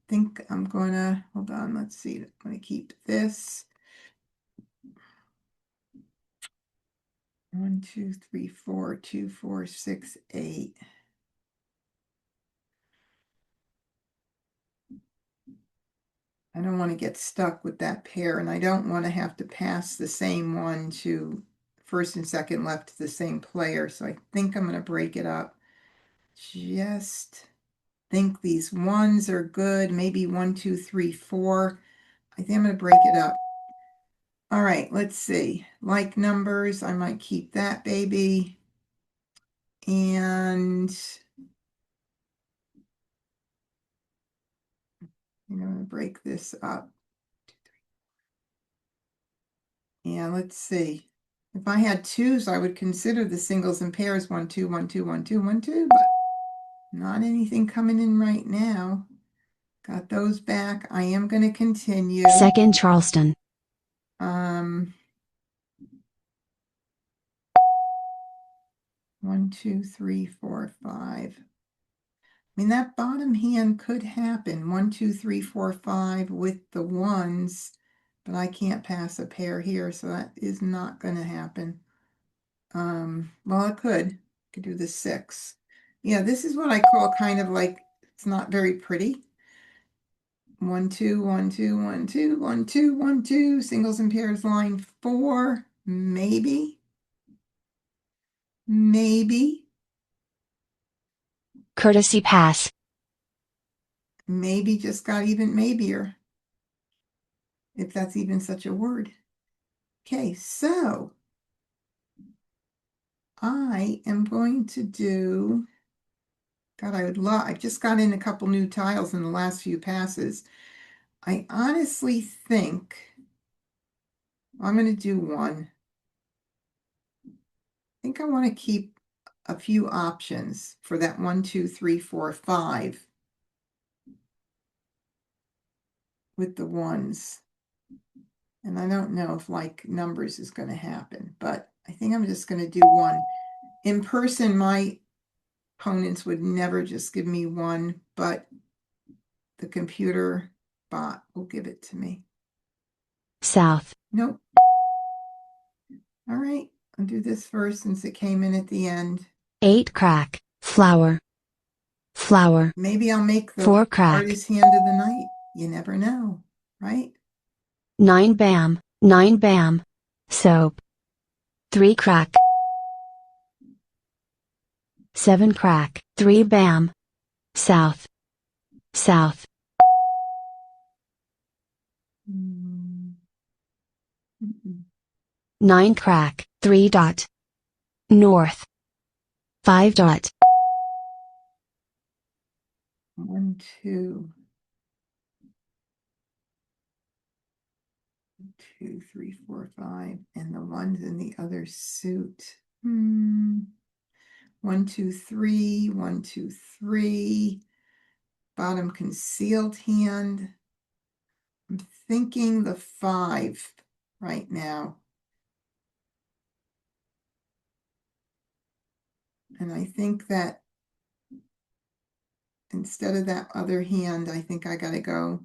[SPEAKER 1] think I'm going to, hold on, let's see, I'm going to keep this. 1, 2, 3, 4, 2, 4, 6, 8. I don't want to get stuck with that pair, and I don't want to have to pass the same one to first and second left to the same player, so I think I'm going to break it up. Just think these 1s are good, maybe 1, 2, 3, 4. I think I'm going to break it up. All right, let's see. Like numbers, I might keep that baby. And I'm going to break this up. And let's see. If I had 2s, I would consider the singles and pairs 1, 2, 1, 2, 1, 2, 1, 2, but not anything coming in right now. Got those back. I am going to continue.
[SPEAKER 2] Second Charleston.
[SPEAKER 1] 1, 2, 3, 4, 5. I mean, that bottom hand could happen. 1, 2, 3, 4, 5 with the 1s, but I can't pass a pair here, so that is not going to happen. Well, it could. Could do the 6. Yeah, this is what I call kind of like, it's not very pretty. 1, 2, 1, 2, 1, 2, 1, 2, 1, 2, singles and pairs line 4, maybe. Maybe.
[SPEAKER 2] Courtesy pass.
[SPEAKER 1] Maybe just got even maybe-er, if that's even such a word. Okay, so I am going to do, God, I just got in a couple new tiles in the last few passes. I honestly think I'm going to do 1. I think I want to keep a few options for that 1, 2, 3, 4, 5 with the 1s. And I don't know if like numbers is going to happen, but I think I'm just going to do 1. In person, my opponents would never just give me 1, but the computer bot will give it to me.
[SPEAKER 2] South.
[SPEAKER 1] Nope. All right, I'll do this first since it came in at the end.
[SPEAKER 2] 8 crack. Flower. Flower.
[SPEAKER 1] Maybe I'll make the
[SPEAKER 2] 4 crack.
[SPEAKER 1] hardest hand of the night. You never know, right?
[SPEAKER 2] 9 bam. 9 bam. Soap. 3 crack. 7 crack. 3 bam. South. South.
[SPEAKER 1] Mm.
[SPEAKER 2] 9 crack. 3 dot. North. 5 dot.
[SPEAKER 1] 1, 2, 2, 3, 4, 5, and the 1's in the other suit. 1, 2, 3, 1, 2, 3. Bottom concealed hand. I'm thinking the 5 right now. And I think that instead of that other hand, I think I got to go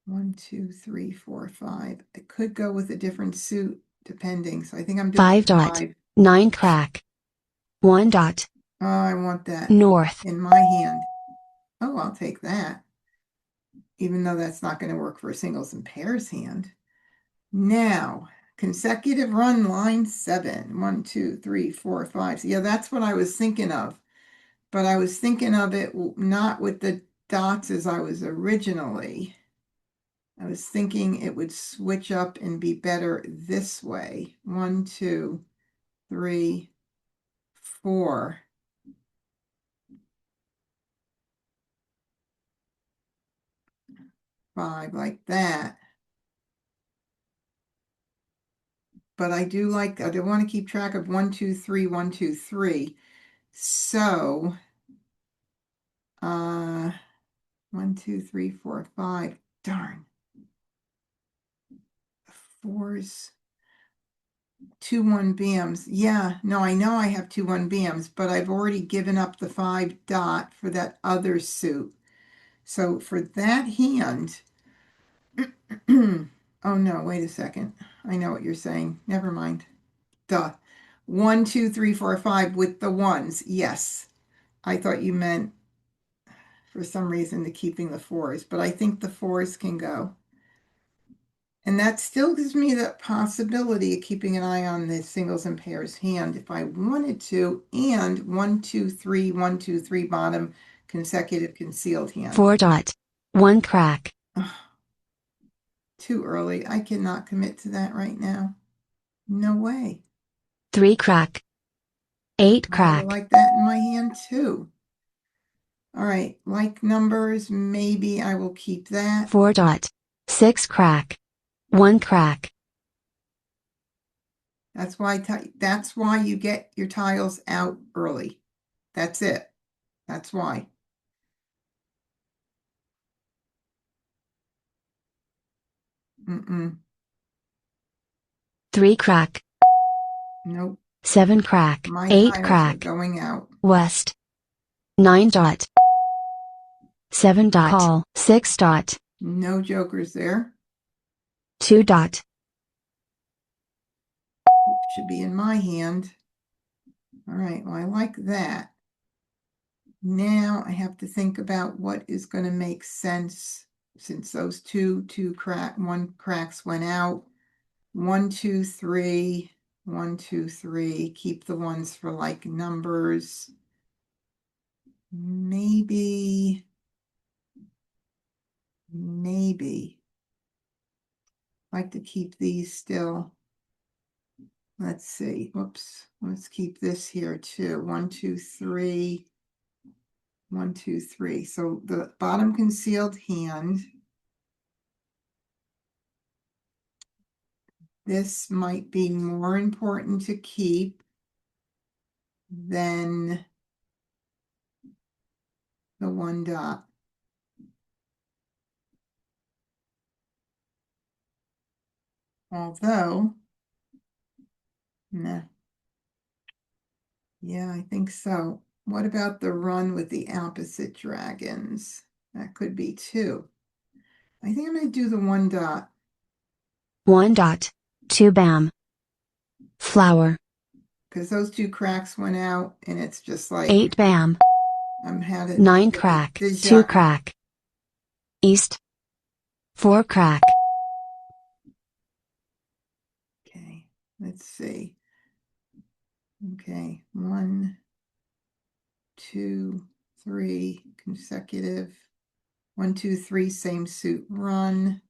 [SPEAKER 1] 1, 2, 3, 4, 5. I could go with a different suit depending. So I think I'm doing
[SPEAKER 2] 5 dot.
[SPEAKER 1] 5.
[SPEAKER 2] 9 crack. 1 dot.
[SPEAKER 1] Oh, I want that
[SPEAKER 2] North.
[SPEAKER 1] in my hand. Oh, I'll take that, even though that's not going to work for a singles and pairs hand. Now, consecutive run line 7. 1, 2, 3, 4, 5. Yeah, that's what I was thinking of. But I was thinking of it not with the dots as I was originally. I was thinking it would switch up and be better this way. 1, 2, 3, 4. 5 like that. But I do want to keep track of 1, 2, 3, 1, 2, 3. So, 1, 2, 3, 4, 5. Darn. Fours. 2 1 BMs. Yeah, no, I know I have 2 1 BMs, but I've already given up the 5 dot for that other suit. So for that hand, oh no, wait a second. I know what you're saying. Never mind. Duh. 1, 2, 3, 4, 5 with the ones. Yes. I thought you meant for some reason the keeping the fours, but I think the fours can go. And that still gives me the possibility of keeping an eye on the singles and pairs hand if I wanted to, and 1, 2, 3, 1, 2, 3 bottom consecutive concealed hand.
[SPEAKER 2] 4 dot. 1 crack.
[SPEAKER 1] Ugh, too early. I cannot commit to that right now. No way.
[SPEAKER 2] 3 crack. 8
[SPEAKER 1] I would
[SPEAKER 2] crack.
[SPEAKER 1] like that in my hand too. All right, like numbers, maybe I will keep that.
[SPEAKER 2] 4 dot. 6 crack. 1 crack.
[SPEAKER 1] That's why you get your tiles out early. That's it. That's why. Mm-mm.
[SPEAKER 2] 3 crack.
[SPEAKER 1] Nope.
[SPEAKER 2] 7 crack.
[SPEAKER 1] My
[SPEAKER 2] 8
[SPEAKER 1] tiles are
[SPEAKER 2] crack.
[SPEAKER 1] going out.
[SPEAKER 2] West. 9 dot. 7 dot. Call. 6 dot.
[SPEAKER 1] No jokers there.
[SPEAKER 2] 2 dot.
[SPEAKER 1] Should be in my hand. All right, well, I like that. Now I have to think about what is going to make sense since those one cracks went out. 1, 2, 3, 1, 2, 3. Keep the ones for like numbers. Maybe. Like to keep these still. Let's see. Whoops. Let's keep this here too. 1, 2, 3. 1, 2, 3. So the bottom concealed hand. This might be more important to keep than the 1 dot. Although, nah, yeah, I think so. What about the run with the opposite dragons? That could be 2. I think I'm going to do the 1 dot.
[SPEAKER 2] 1 dot. 2 bam. Flower.
[SPEAKER 1] Because those 2 cracks went out and it's just like
[SPEAKER 2] 8 bam.
[SPEAKER 1] I'm had
[SPEAKER 2] 9 crack. 2 crack. East. 4 crack.
[SPEAKER 1] Okay, let's see. Okay, 1, 2, 3 consecutive. 1, 2, 3 same suit run.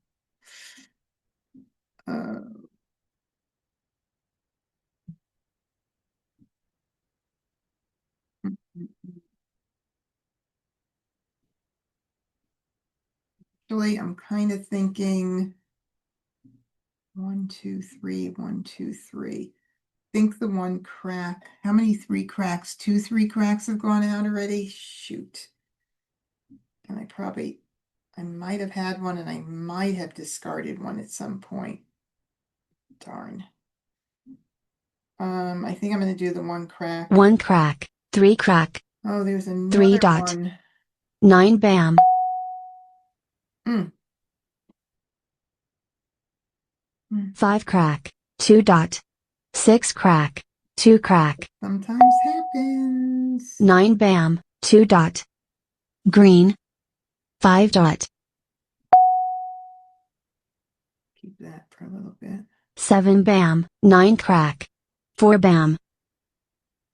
[SPEAKER 1] Actually, I'm kind of thinking 1, 2, 3, 1, 2, 3. Think the 1 crack. How many 3 cracks? 2, 3 cracks have gone out already? Shoot. And I might have had one and I might have discarded one at some point. Darn. I think I'm going to do the 1 crack.
[SPEAKER 2] 1 crack. 3 crack.
[SPEAKER 1] Oh, there's
[SPEAKER 2] 3
[SPEAKER 1] another
[SPEAKER 2] dot.
[SPEAKER 1] one.
[SPEAKER 2] 9 bam.
[SPEAKER 1] Mm.
[SPEAKER 2] 5 crack. 2 dot. 6 crack. 2 crack.
[SPEAKER 1] Sometimes happens. ones.
[SPEAKER 2] 9 bam, 2 dot. Green. 5 dot.
[SPEAKER 1] Keep that for a little bit.
[SPEAKER 2] 7 bam, 9 crack. 4 bam.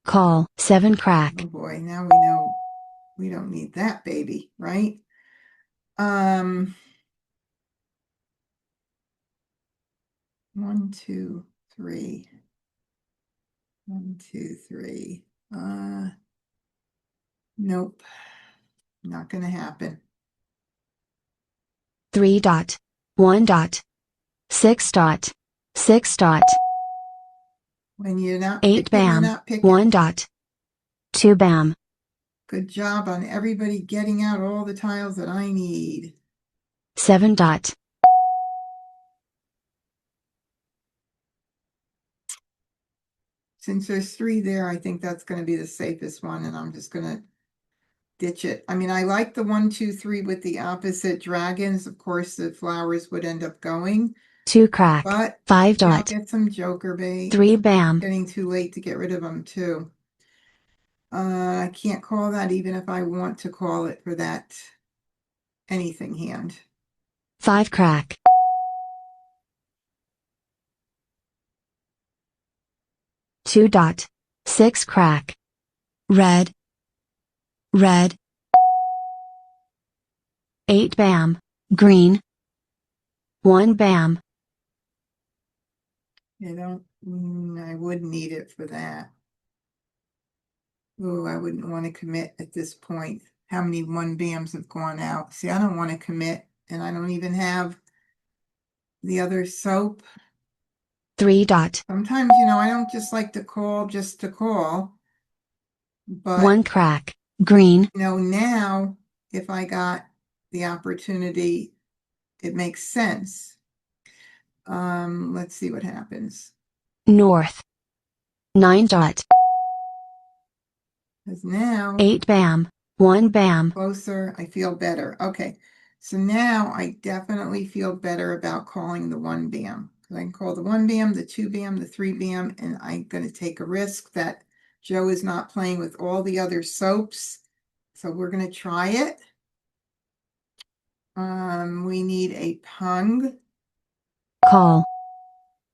[SPEAKER 2] Call, 7 crack.
[SPEAKER 1] Oh boy, now we know we don't need that baby, right? 1, 2, 3. 1, 2, 3. Nope. Not gonna happen.
[SPEAKER 2] 3 dot. 1 dot. 6 dot. 6 dot.
[SPEAKER 1] When you're not
[SPEAKER 2] 8
[SPEAKER 1] picking, you're
[SPEAKER 2] bam,
[SPEAKER 1] not picking.
[SPEAKER 2] 1 dot. 2 bam.
[SPEAKER 1] Good job on everybody getting out all the tiles that I need.
[SPEAKER 2] 7 dot.
[SPEAKER 1] Since there's 3 there, I think that's going to be the safest one, and I'm just going to ditch it. I mean, I like the 1, 2, 3 with the opposite dragons. Of course, the flowers would end up going.
[SPEAKER 2] 2 crack.
[SPEAKER 1] But
[SPEAKER 2] 5
[SPEAKER 1] I'll
[SPEAKER 2] dot.
[SPEAKER 1] get some joker bait.
[SPEAKER 2] 3 bam.
[SPEAKER 1] Getting too late to get rid of them, too. I can't call that even if I want to call it for that anything hand.
[SPEAKER 2] 5 crack. 2 dot. 6 crack. Red. Red. 8 bam. Green. 1 bam.
[SPEAKER 1] I wouldn't need it for that. Oh, I wouldn't want to commit at this point. How many 1 bams have gone out? See, I don't want to commit, and I don't even have the other soap.
[SPEAKER 2] 3 dot.
[SPEAKER 1] Sometimes, I don't just like to call just to call. But,
[SPEAKER 2] 1 crack. Green.
[SPEAKER 1] Now, if I got the opportunity, it makes sense. Let's see what happens.
[SPEAKER 2] North. 9 dot.
[SPEAKER 1] Because now
[SPEAKER 2] 8 bam. 1 bam.
[SPEAKER 1] closer, I feel better. Okay, so now I definitely feel better about calling the 1 bam. I can call the 1 bam, the 2 bam, the 3 bam, and I'm going to take a risk that Joe is not playing with all the other soaps. So we're going to try it. We need a pung.
[SPEAKER 2] Call.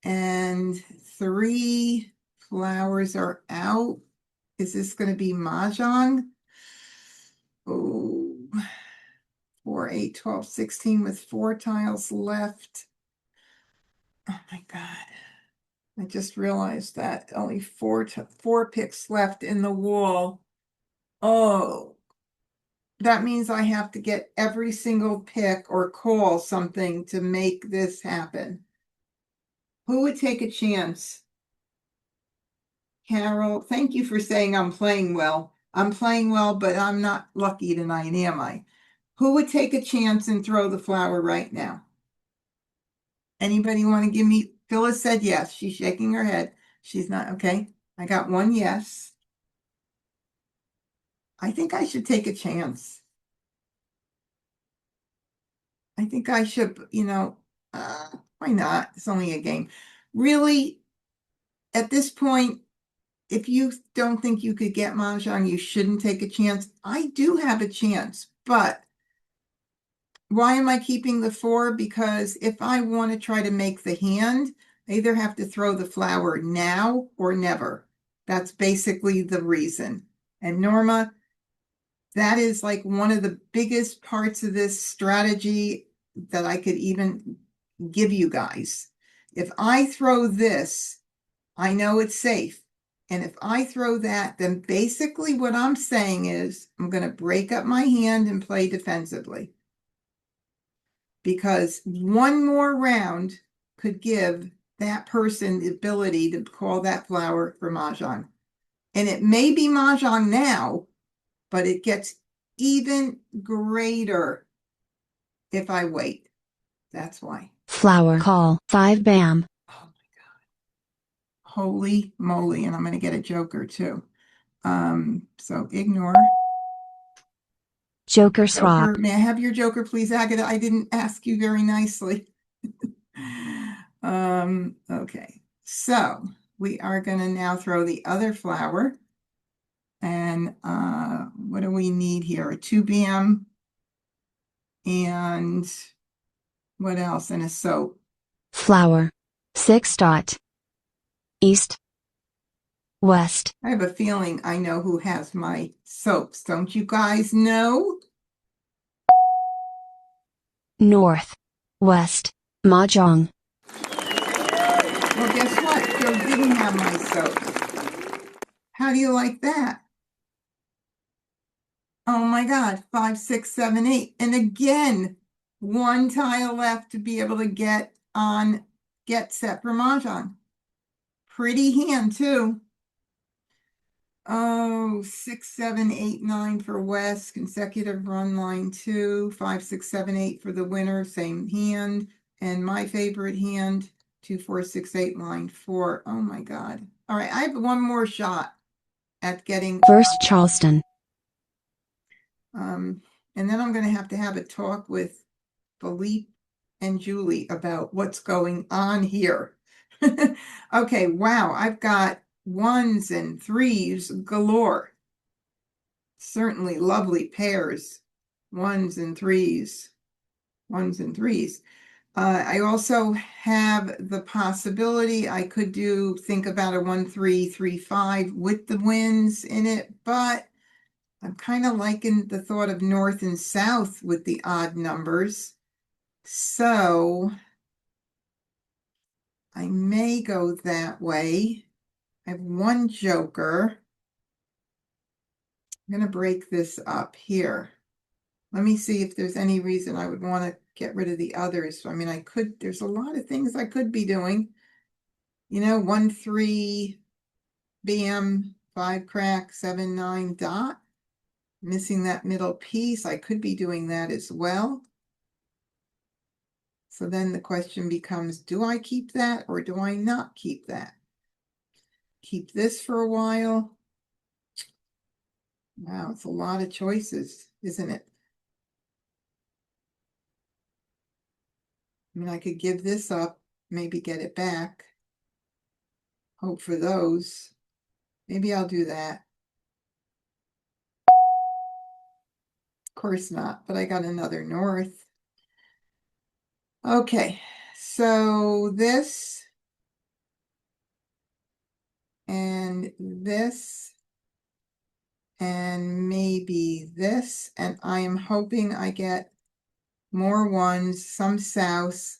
[SPEAKER 1] And 3 flowers are out. Is this going to be Mah Jongg? Oh, 4, 8, 12, 16 with 4 tiles left. Oh my God. I just realized that only 4 picks left in the wall. Oh, that means I have to get every single pick or call something to make this happen. Who would take a chance? Carol, thank you for saying I'm playing well. I'm playing well, but I'm not lucky tonight, am I? Who would take a chance and throw the flower right now? Anybody want to give me? Phyllis said yes. She's shaking her head. She's not. Okay. I got 1 yes. I think I should take a chance. I think I should, why not? It's only a game. Really, at this point, if you don't think you could get Mah Jongg, you shouldn't take a chance. I do have a chance, but why am I keeping the 4? Because if I want to try to make the hand, I either have to throw the flower now or never. That's basically the reason. And Norma, that is like one of the biggest parts of this strategy that I could even give you guys. If I throw this, I know it's safe. And if I throw that, then basically what I'm saying is I'm going to break up my hand and play defensively. Because 1 more round could give that person the ability to call that flower for Mah Jongg. And it may be Mah Jongg now, but it gets even greater if I wait. That's why.
[SPEAKER 2] Flower. Call. 5 bam.
[SPEAKER 1] Oh my God. Holy moly. And I'm going to get a joker too. So ignore.
[SPEAKER 2] Joker swap.
[SPEAKER 1] Joker. May I have your joker, please, Agatha? I didn't ask you very nicely. Okay. So we are going to now throw the other flower. And what do we need here? A 2 bam and what else? And a soap.
[SPEAKER 2] Flower. 6 dot. East. West.
[SPEAKER 1] I have a feeling I know who has my soaps. Don't you guys know?
[SPEAKER 2] North. West. Mah Jongg.
[SPEAKER 1] Well, guess what? Joe didn't have my soaps. How do you like that? Oh my God, 5, 6, 7, 8. And again, one tile left to be able to get set for Mahjong. Pretty hand too. Oh, 6, 7, 8, 9 for West, consecutive run line 2, 5, 6, 7, 8 for the winner, same hand. And my favorite hand, 2, 4, 6, 8, line 4. Oh my God. All right, I have one more shot at getting
[SPEAKER 2] First Charleston.
[SPEAKER 1] and then I'm going to have a talk with Philippe and Julie about what's going on here. Okay, wow, I've got 1s and 3s galore. Certainly lovely pairs. 1s and 3s. 1s and 3s. I also have the possibility I could think about a 1, 3, 3, 5 with the wins in it, but I'm kind of liking the thought of north and south with the odd numbers. So I may go that way. I have one joker. I'm going to break this up here. Let me see if there's any reason I would want to get rid of the others. I mean, there's a lot of things I could be doing. 1, 3, bam, 5 crack, 7, 9 dot. Missing that middle piece. I could be doing that as well. So then the question becomes, do I keep that or do I not keep that? Keep this for a while. Wow, it's a lot of choices, isn't it? I mean, I could give this up, maybe get it back. Hope for those. Maybe I'll do that. Of course not, but I got another north. Okay, so this and this and maybe this, and I am hoping I get more 1s, some south.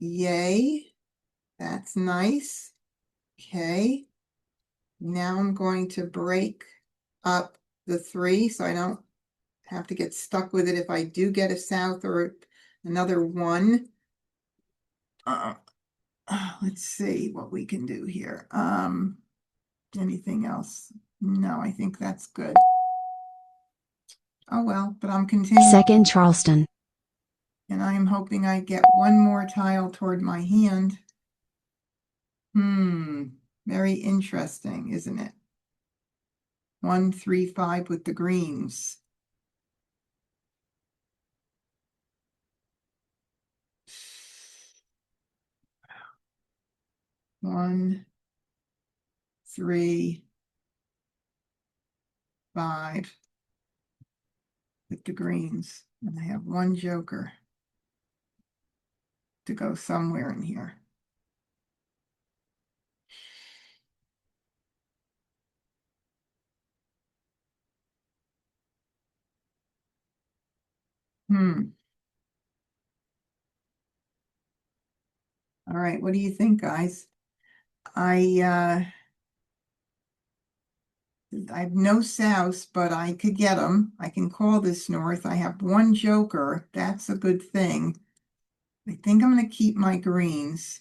[SPEAKER 1] Yay, that's nice. Okay, now I'm going to break up the 3 so I don't have to get stuck with it if I do get a south or another 1. Let's see what we can do here. Anything else? No, I think that's good. Oh well, but I'm continuing.
[SPEAKER 2] Second Charleston.
[SPEAKER 1] And I am hoping I get one more tile toward my hand. Very interesting, isn't it? 1, 3, 5 with the greens. One, 3, 5 with the greens. And I have one joker to go somewhere in here. All right, what do you think, guys? I have no south, but I could get them. I can call this north. I have one joker. That's a good thing. I think I'm going to keep my greens,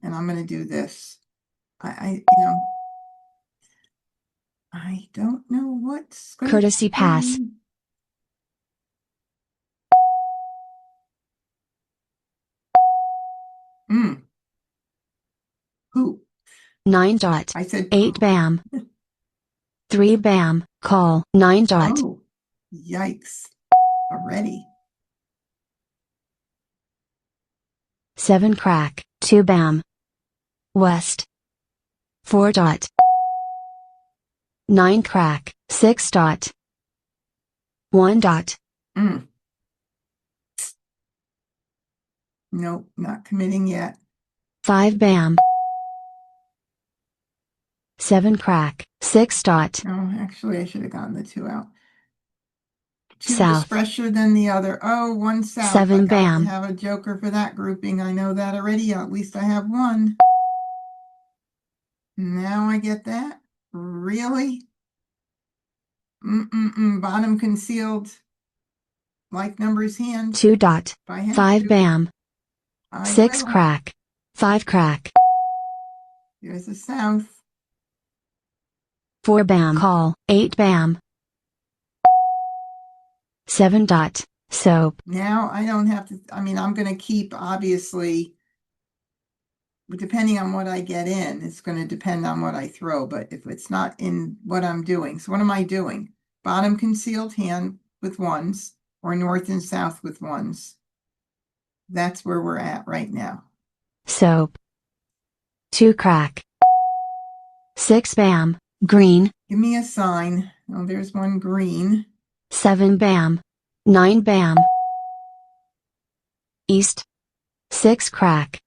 [SPEAKER 1] and I'm going to do this. I don't know what's going to
[SPEAKER 2] Courtesy pass.
[SPEAKER 1] happen. Who?
[SPEAKER 2] 9 dot.
[SPEAKER 1] I said
[SPEAKER 2] 8
[SPEAKER 1] poo.
[SPEAKER 2] bam. 3 bam, call. 9 dot.
[SPEAKER 1] Oh, yikes. Already.
[SPEAKER 2] 7 crack. 2 bam. West. 4 dot. 9 crack, 6 dot. 1 dot.
[SPEAKER 1] Mm, nope, not committing yet.
[SPEAKER 2] 5 bam. 7 crack, 6 dot.
[SPEAKER 1] Oh, actually, I should have gotten the two out. Two is
[SPEAKER 2] South.
[SPEAKER 1] fresher than the other. Oh, one south. I
[SPEAKER 2] 7
[SPEAKER 1] gotta
[SPEAKER 2] bam.
[SPEAKER 1] have a joker for that grouping. I know that already. At least I have one. Now I get that. Really? Bottom concealed. Like numbers hand.
[SPEAKER 2] 2 dot.
[SPEAKER 1] If I have
[SPEAKER 2] 5
[SPEAKER 1] to,
[SPEAKER 2] bam.
[SPEAKER 1] I
[SPEAKER 2] 6
[SPEAKER 1] will.
[SPEAKER 2] crack. 5 crack.
[SPEAKER 1] Here's the south.
[SPEAKER 2] 4 bam. Call. 8 bam. 7 dot. Soap.
[SPEAKER 1] Now I don't have to, I mean, I'm going to keep, obviously, but depending on what I get in, it's going to depend on what I throw. But if it's not in what I'm doing, so what am I doing? Bottom concealed hand with ones, or north and south with ones. That's where we're at right now.
[SPEAKER 2] Soap. 2 crack. 6 bam. Green.
[SPEAKER 1] Give me a sign. Oh, there's one green.
[SPEAKER 2] 7 bam. 9 bam. East. 6 crack.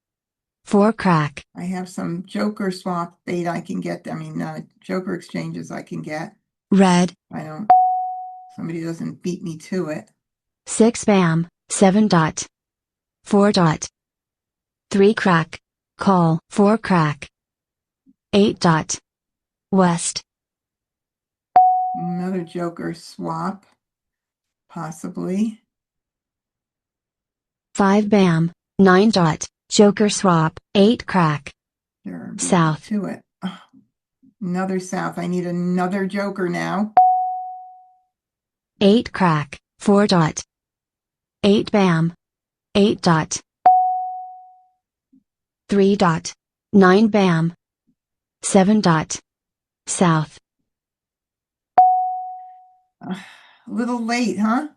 [SPEAKER 2] 4 crack.
[SPEAKER 1] I have some joker swap bait I can get. I mean, joker exchanges I can get.
[SPEAKER 2] Red.
[SPEAKER 1] I don't, somebody doesn't beat me to it.
[SPEAKER 2] 6 bam. 7 dot. 4 dot. 3 crack. Call. 4 crack. 8 dot. West.
[SPEAKER 1] Another joker swap, possibly.
[SPEAKER 2] 5 bam. 9 dot. Joker swap. 8 crack.
[SPEAKER 1] Sure, beat me
[SPEAKER 2] South.
[SPEAKER 1] to it. Oh, another south. I need another joker now.
[SPEAKER 2] 8 crack. 4 dot. 8 bam. 8 dot. 3 dot. 9 bam. 7 dot. South.
[SPEAKER 1] A little late, huh?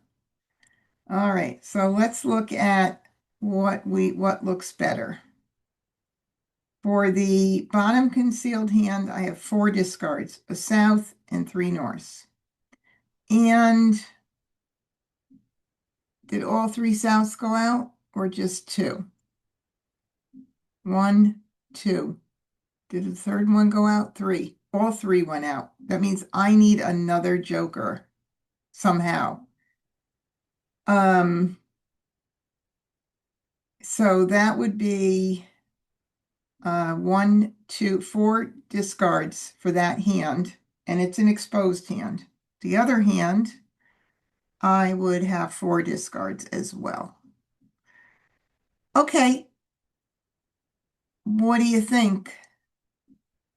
[SPEAKER 1] All right, so let's look at what looks better. For the bottom concealed hand, I have 4 discards, a south and 3 norths. And did all 3 souths go out or just 2? 1, 2. Did the third one go out? 3. All 3 went out. That means I need another joker somehow. So that would be 1, 2, 4 discards for that hand, and it's an exposed hand. The other hand, I would have 4 discards as well. Okay. What do you think?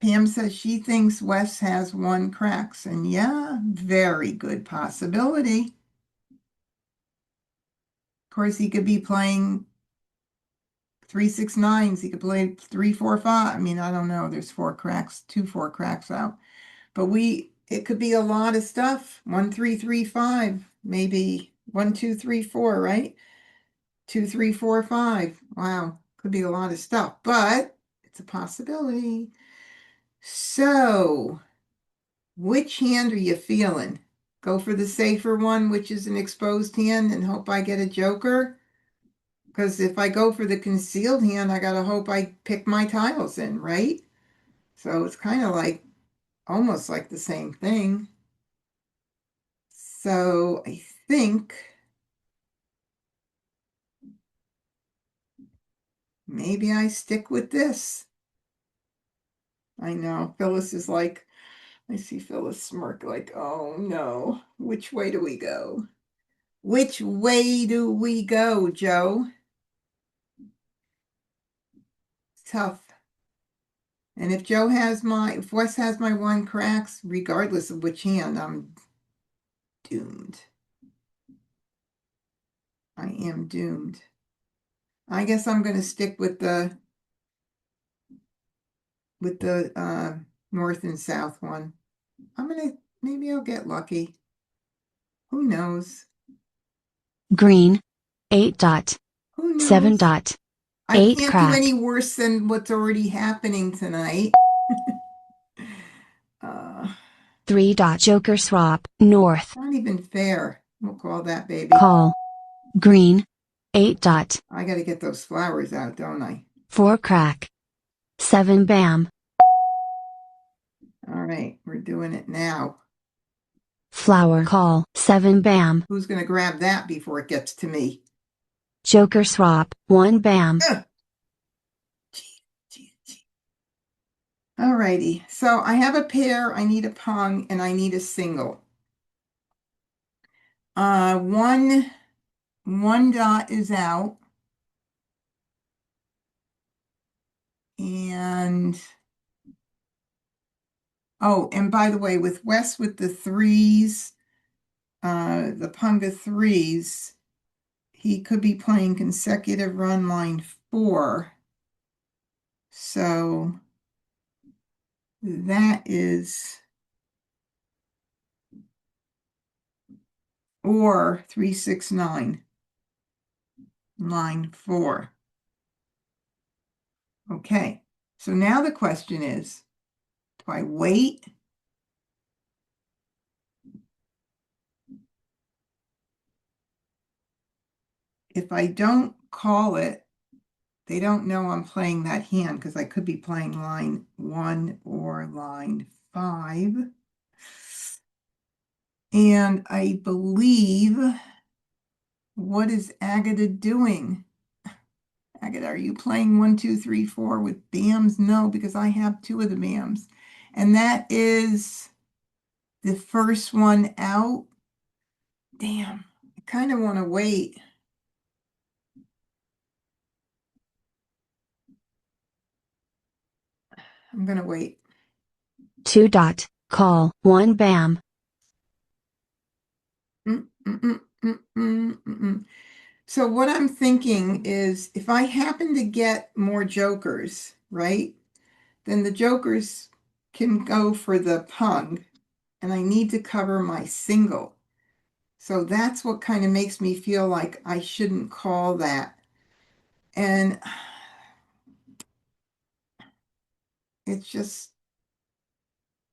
[SPEAKER 1] Pam says she thinks Wes has 1 cracks, and yeah, very good possibility. Of course, he could be playing 3, 6, 9s. He could play 3, 4, 5. I mean, I don't know. There's 4 cracks, 2, 4 cracks out. But it could be a lot of stuff. 1, 3, 3, 5. Maybe 1, 2, 3, 4, right? 2, 3, 4, 5. Wow. Could be a lot of stuff, but it's a possibility. So, which hand are you feeling? Go for the safer one, which is an exposed hand, and hope I get a joker? Because if I go for the concealed hand, I gotta hope I pick my tiles in, right? So it's kind of like, almost like the same thing. So I think maybe I stick with this. I know, Phyllis is like, I see Phyllis smirk like, oh no, which way do we go? Which way do we go, Joe? Tough. And if Wes has my 1 cracks, regardless of which hand, I'm doomed. I am doomed. I guess I'm going to stick with the north and south one. Maybe I'll get lucky. Who knows?
[SPEAKER 2] Green. 8 dot.
[SPEAKER 1] Who
[SPEAKER 2] 7
[SPEAKER 1] knows?
[SPEAKER 2] dot.
[SPEAKER 1] I
[SPEAKER 2] 8
[SPEAKER 1] can't do
[SPEAKER 2] crack.
[SPEAKER 1] any worse than what's already happening tonight.
[SPEAKER 2] 3 dot Joker swap, north.
[SPEAKER 1] Not even fair. We'll call that baby.
[SPEAKER 2] Call. Green. 8 dot.
[SPEAKER 1] I got to get those flowers out, don't I?
[SPEAKER 2] 4 crack. 7 bam.
[SPEAKER 1] All right, we're doing it now.
[SPEAKER 2] Flower call. 7 bam.
[SPEAKER 1] Who's going to grab that before it gets to me?
[SPEAKER 2] Joker swap. 1 bam.
[SPEAKER 1] Ugh. All righty, so I have a pair, I need a pung, and I need a single. One dot is out. And oh, and by the way, with Wes with the threes, the punga threes, he could be playing consecutive run line 4. So that is, or 369, line 4. Okay, so now the question is, do I wait? If I don't call it, they don't know I'm playing that hand because I could be playing line 1 or line 5. And I believe, what is Agatha doing? Agatha, are you playing 1, 2, 3, 4 with BAMs? No, because I have 2 of the BAMs. And that is the first one out. Damn, I kind of want to wait. I'm going to wait.
[SPEAKER 2] 2 dot. Call. 1 bam.
[SPEAKER 1] Mm, mm, mm, mm, mm, mm, mm. So what I'm thinking is if I happen to get more jokers, right, then the jokers can go for the pung, and I need to cover my single. So that's what kind of makes me feel like I shouldn't call that. And it's just,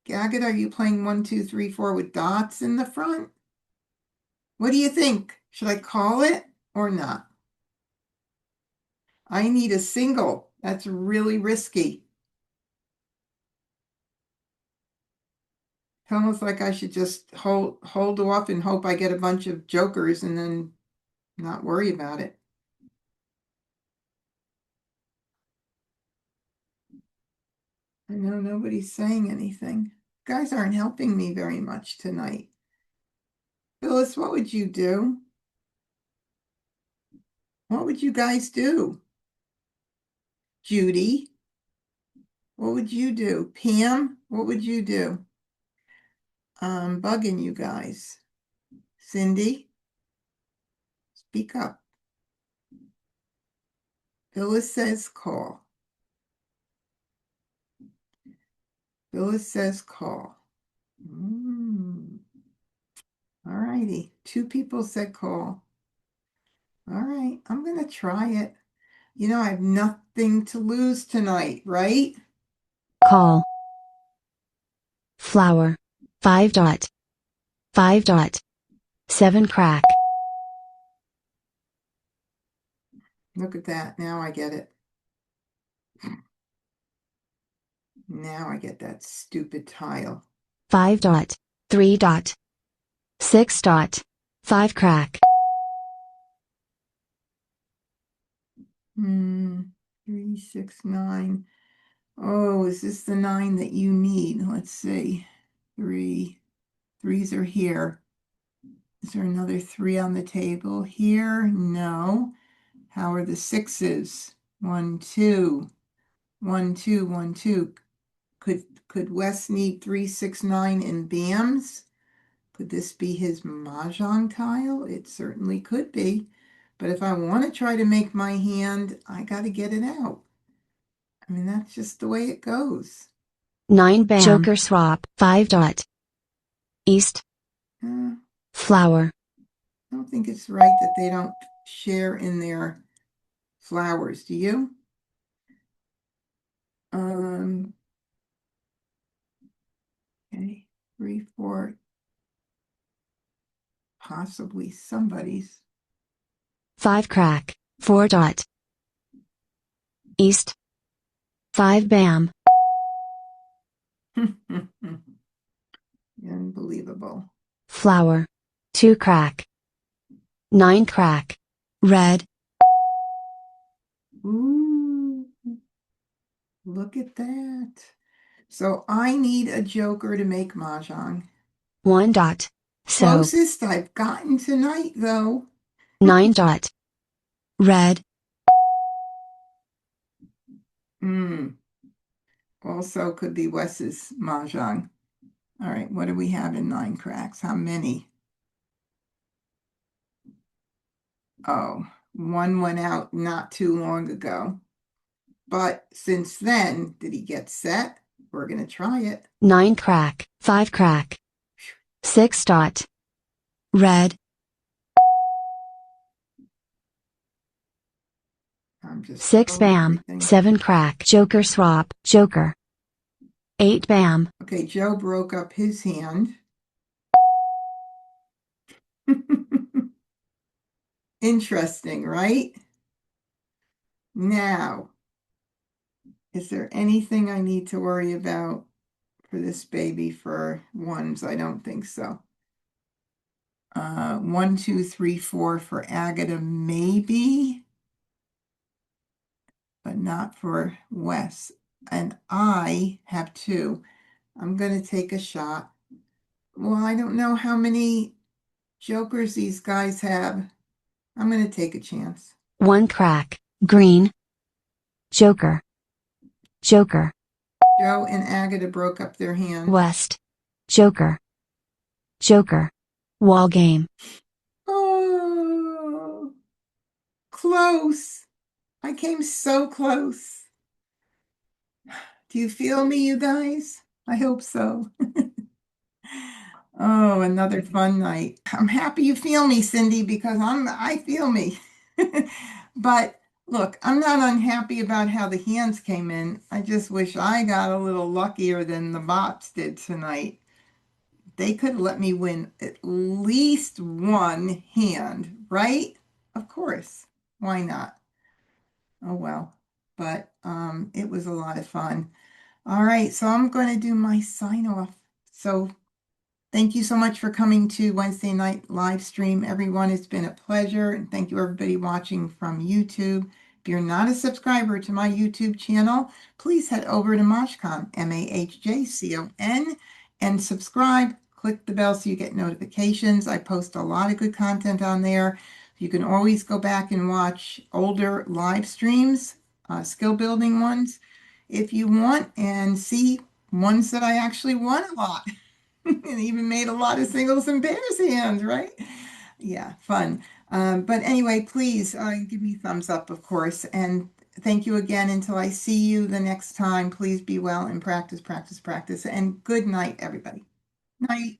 [SPEAKER 1] Gaggett, are you playing 1, 2, 3, 4 with dots in the front? What do you think? Should I call it or not? I need a single. That's really risky. It's almost like I should just hold off and hope I get a bunch of jokers and then not worry about it. I know nobody's saying anything. You guys aren't helping me very much tonight. Phyllis, what would you do? What would you guys do? Judy, what would you do? Pam, what would you do? I'm bugging you guys. Cindy, speak up. Phyllis says call. Phyllis says call. All righty. 2 people said call. All right, I'm going to try it. You know, I have nothing to lose tonight, right?
[SPEAKER 2] Call. Flower. 5 dot. 5 dot. 7 crack.
[SPEAKER 1] Look at that. Now I get it. Now I get that stupid tile.
[SPEAKER 2] 5 dot. 3 dot. 6 dot. 5 crack.
[SPEAKER 1] 3, 6, 9. Oh, is this the 9 that you need? Let's see. 3. 3s are here. Is there another 3 on the table here? No. How are the 6s? 1, 2. 1, 2, 1, 2. Could Wes need 3, 6, 9 in BAMs? Could this be his Mah Jongg tile? It certainly could be. But if I want to try to make my hand, I got to get it out. I mean, that's just the way it goes.
[SPEAKER 2] 9 bam. Joker swap. 5 dot. East.
[SPEAKER 1] I
[SPEAKER 2] Flower.
[SPEAKER 1] don't think it's right that they don't share in their flowers. Do you? Okay. 3, 4, possibly somebody's.
[SPEAKER 2] 5 crack, 4 dot. East. 5 bam.
[SPEAKER 1] Unbelievable.
[SPEAKER 2] Flower. 2 crack. 9 crack. Red.
[SPEAKER 1] Ooh, look at that. So I need a joker to make Mahjong.
[SPEAKER 2] 1 dot. So.
[SPEAKER 1] Closest I've gotten tonight, though.
[SPEAKER 2] 9 dot. Red.
[SPEAKER 1] Hmm. Also could be Wes's Mahjong. All right, what do we have in 9 cracks? How many? Oh, one went out not too long ago. But since then, did he get set? We're going to try it.
[SPEAKER 2] 9 crack. 5 crack. 6 dot. Red.
[SPEAKER 1] I'm just
[SPEAKER 2] 6 bam.
[SPEAKER 1] everything.
[SPEAKER 2] 7 crack. Joker swap. Joker. 8 bam.
[SPEAKER 1] Okay, Joe broke up his hand. Interesting, right? Now, is there anything I need to worry about for this baby for ones? I don't think so. 1, 2, 3, 4 for Agatha, maybe, but not for Wes. And I have 2. I'm going to take a shot. Well, I don't know how many jokers these guys have. I'm going to take a chance.
[SPEAKER 2] 1 crack. Green. Joker. Joker.
[SPEAKER 1] Joe and Agatha broke up their hand.
[SPEAKER 2] West. Joker. Joker. Wall game.
[SPEAKER 1] Oh, close. I came so close. Do you feel me, you guys? I hope so. Oh, another fun night. I'm happy you feel me, Cindy, because I feel me. But look, I'm not unhappy about how the hands came in. I just wish I got a little luckier than the bots did tonight. They could let me win at least one hand, right? Of course. Why not? Oh well. But it was a lot of fun. All right, so I'm going to do my sign off. So thank you so much for coming to Wednesday night live stream, everyone. It's been a pleasure. And thank you, everybody watching from YouTube. If you're not a subscriber to my YouTube channel, please head over to MahjCon, MahjCon, and subscribe. Click the bell so you get notifications. I post a lot of good content on there. You can always go back and watch older live streams, skill building ones, if you want, and see ones that I actually won a lot. And even made a lot of singles and pairs hands, right? Yeah, fun. But anyway, please give me thumbs up, of course. And thank you again. Until I see you the next time, please be well and practice, practice, practice. And good night, everybody. Night.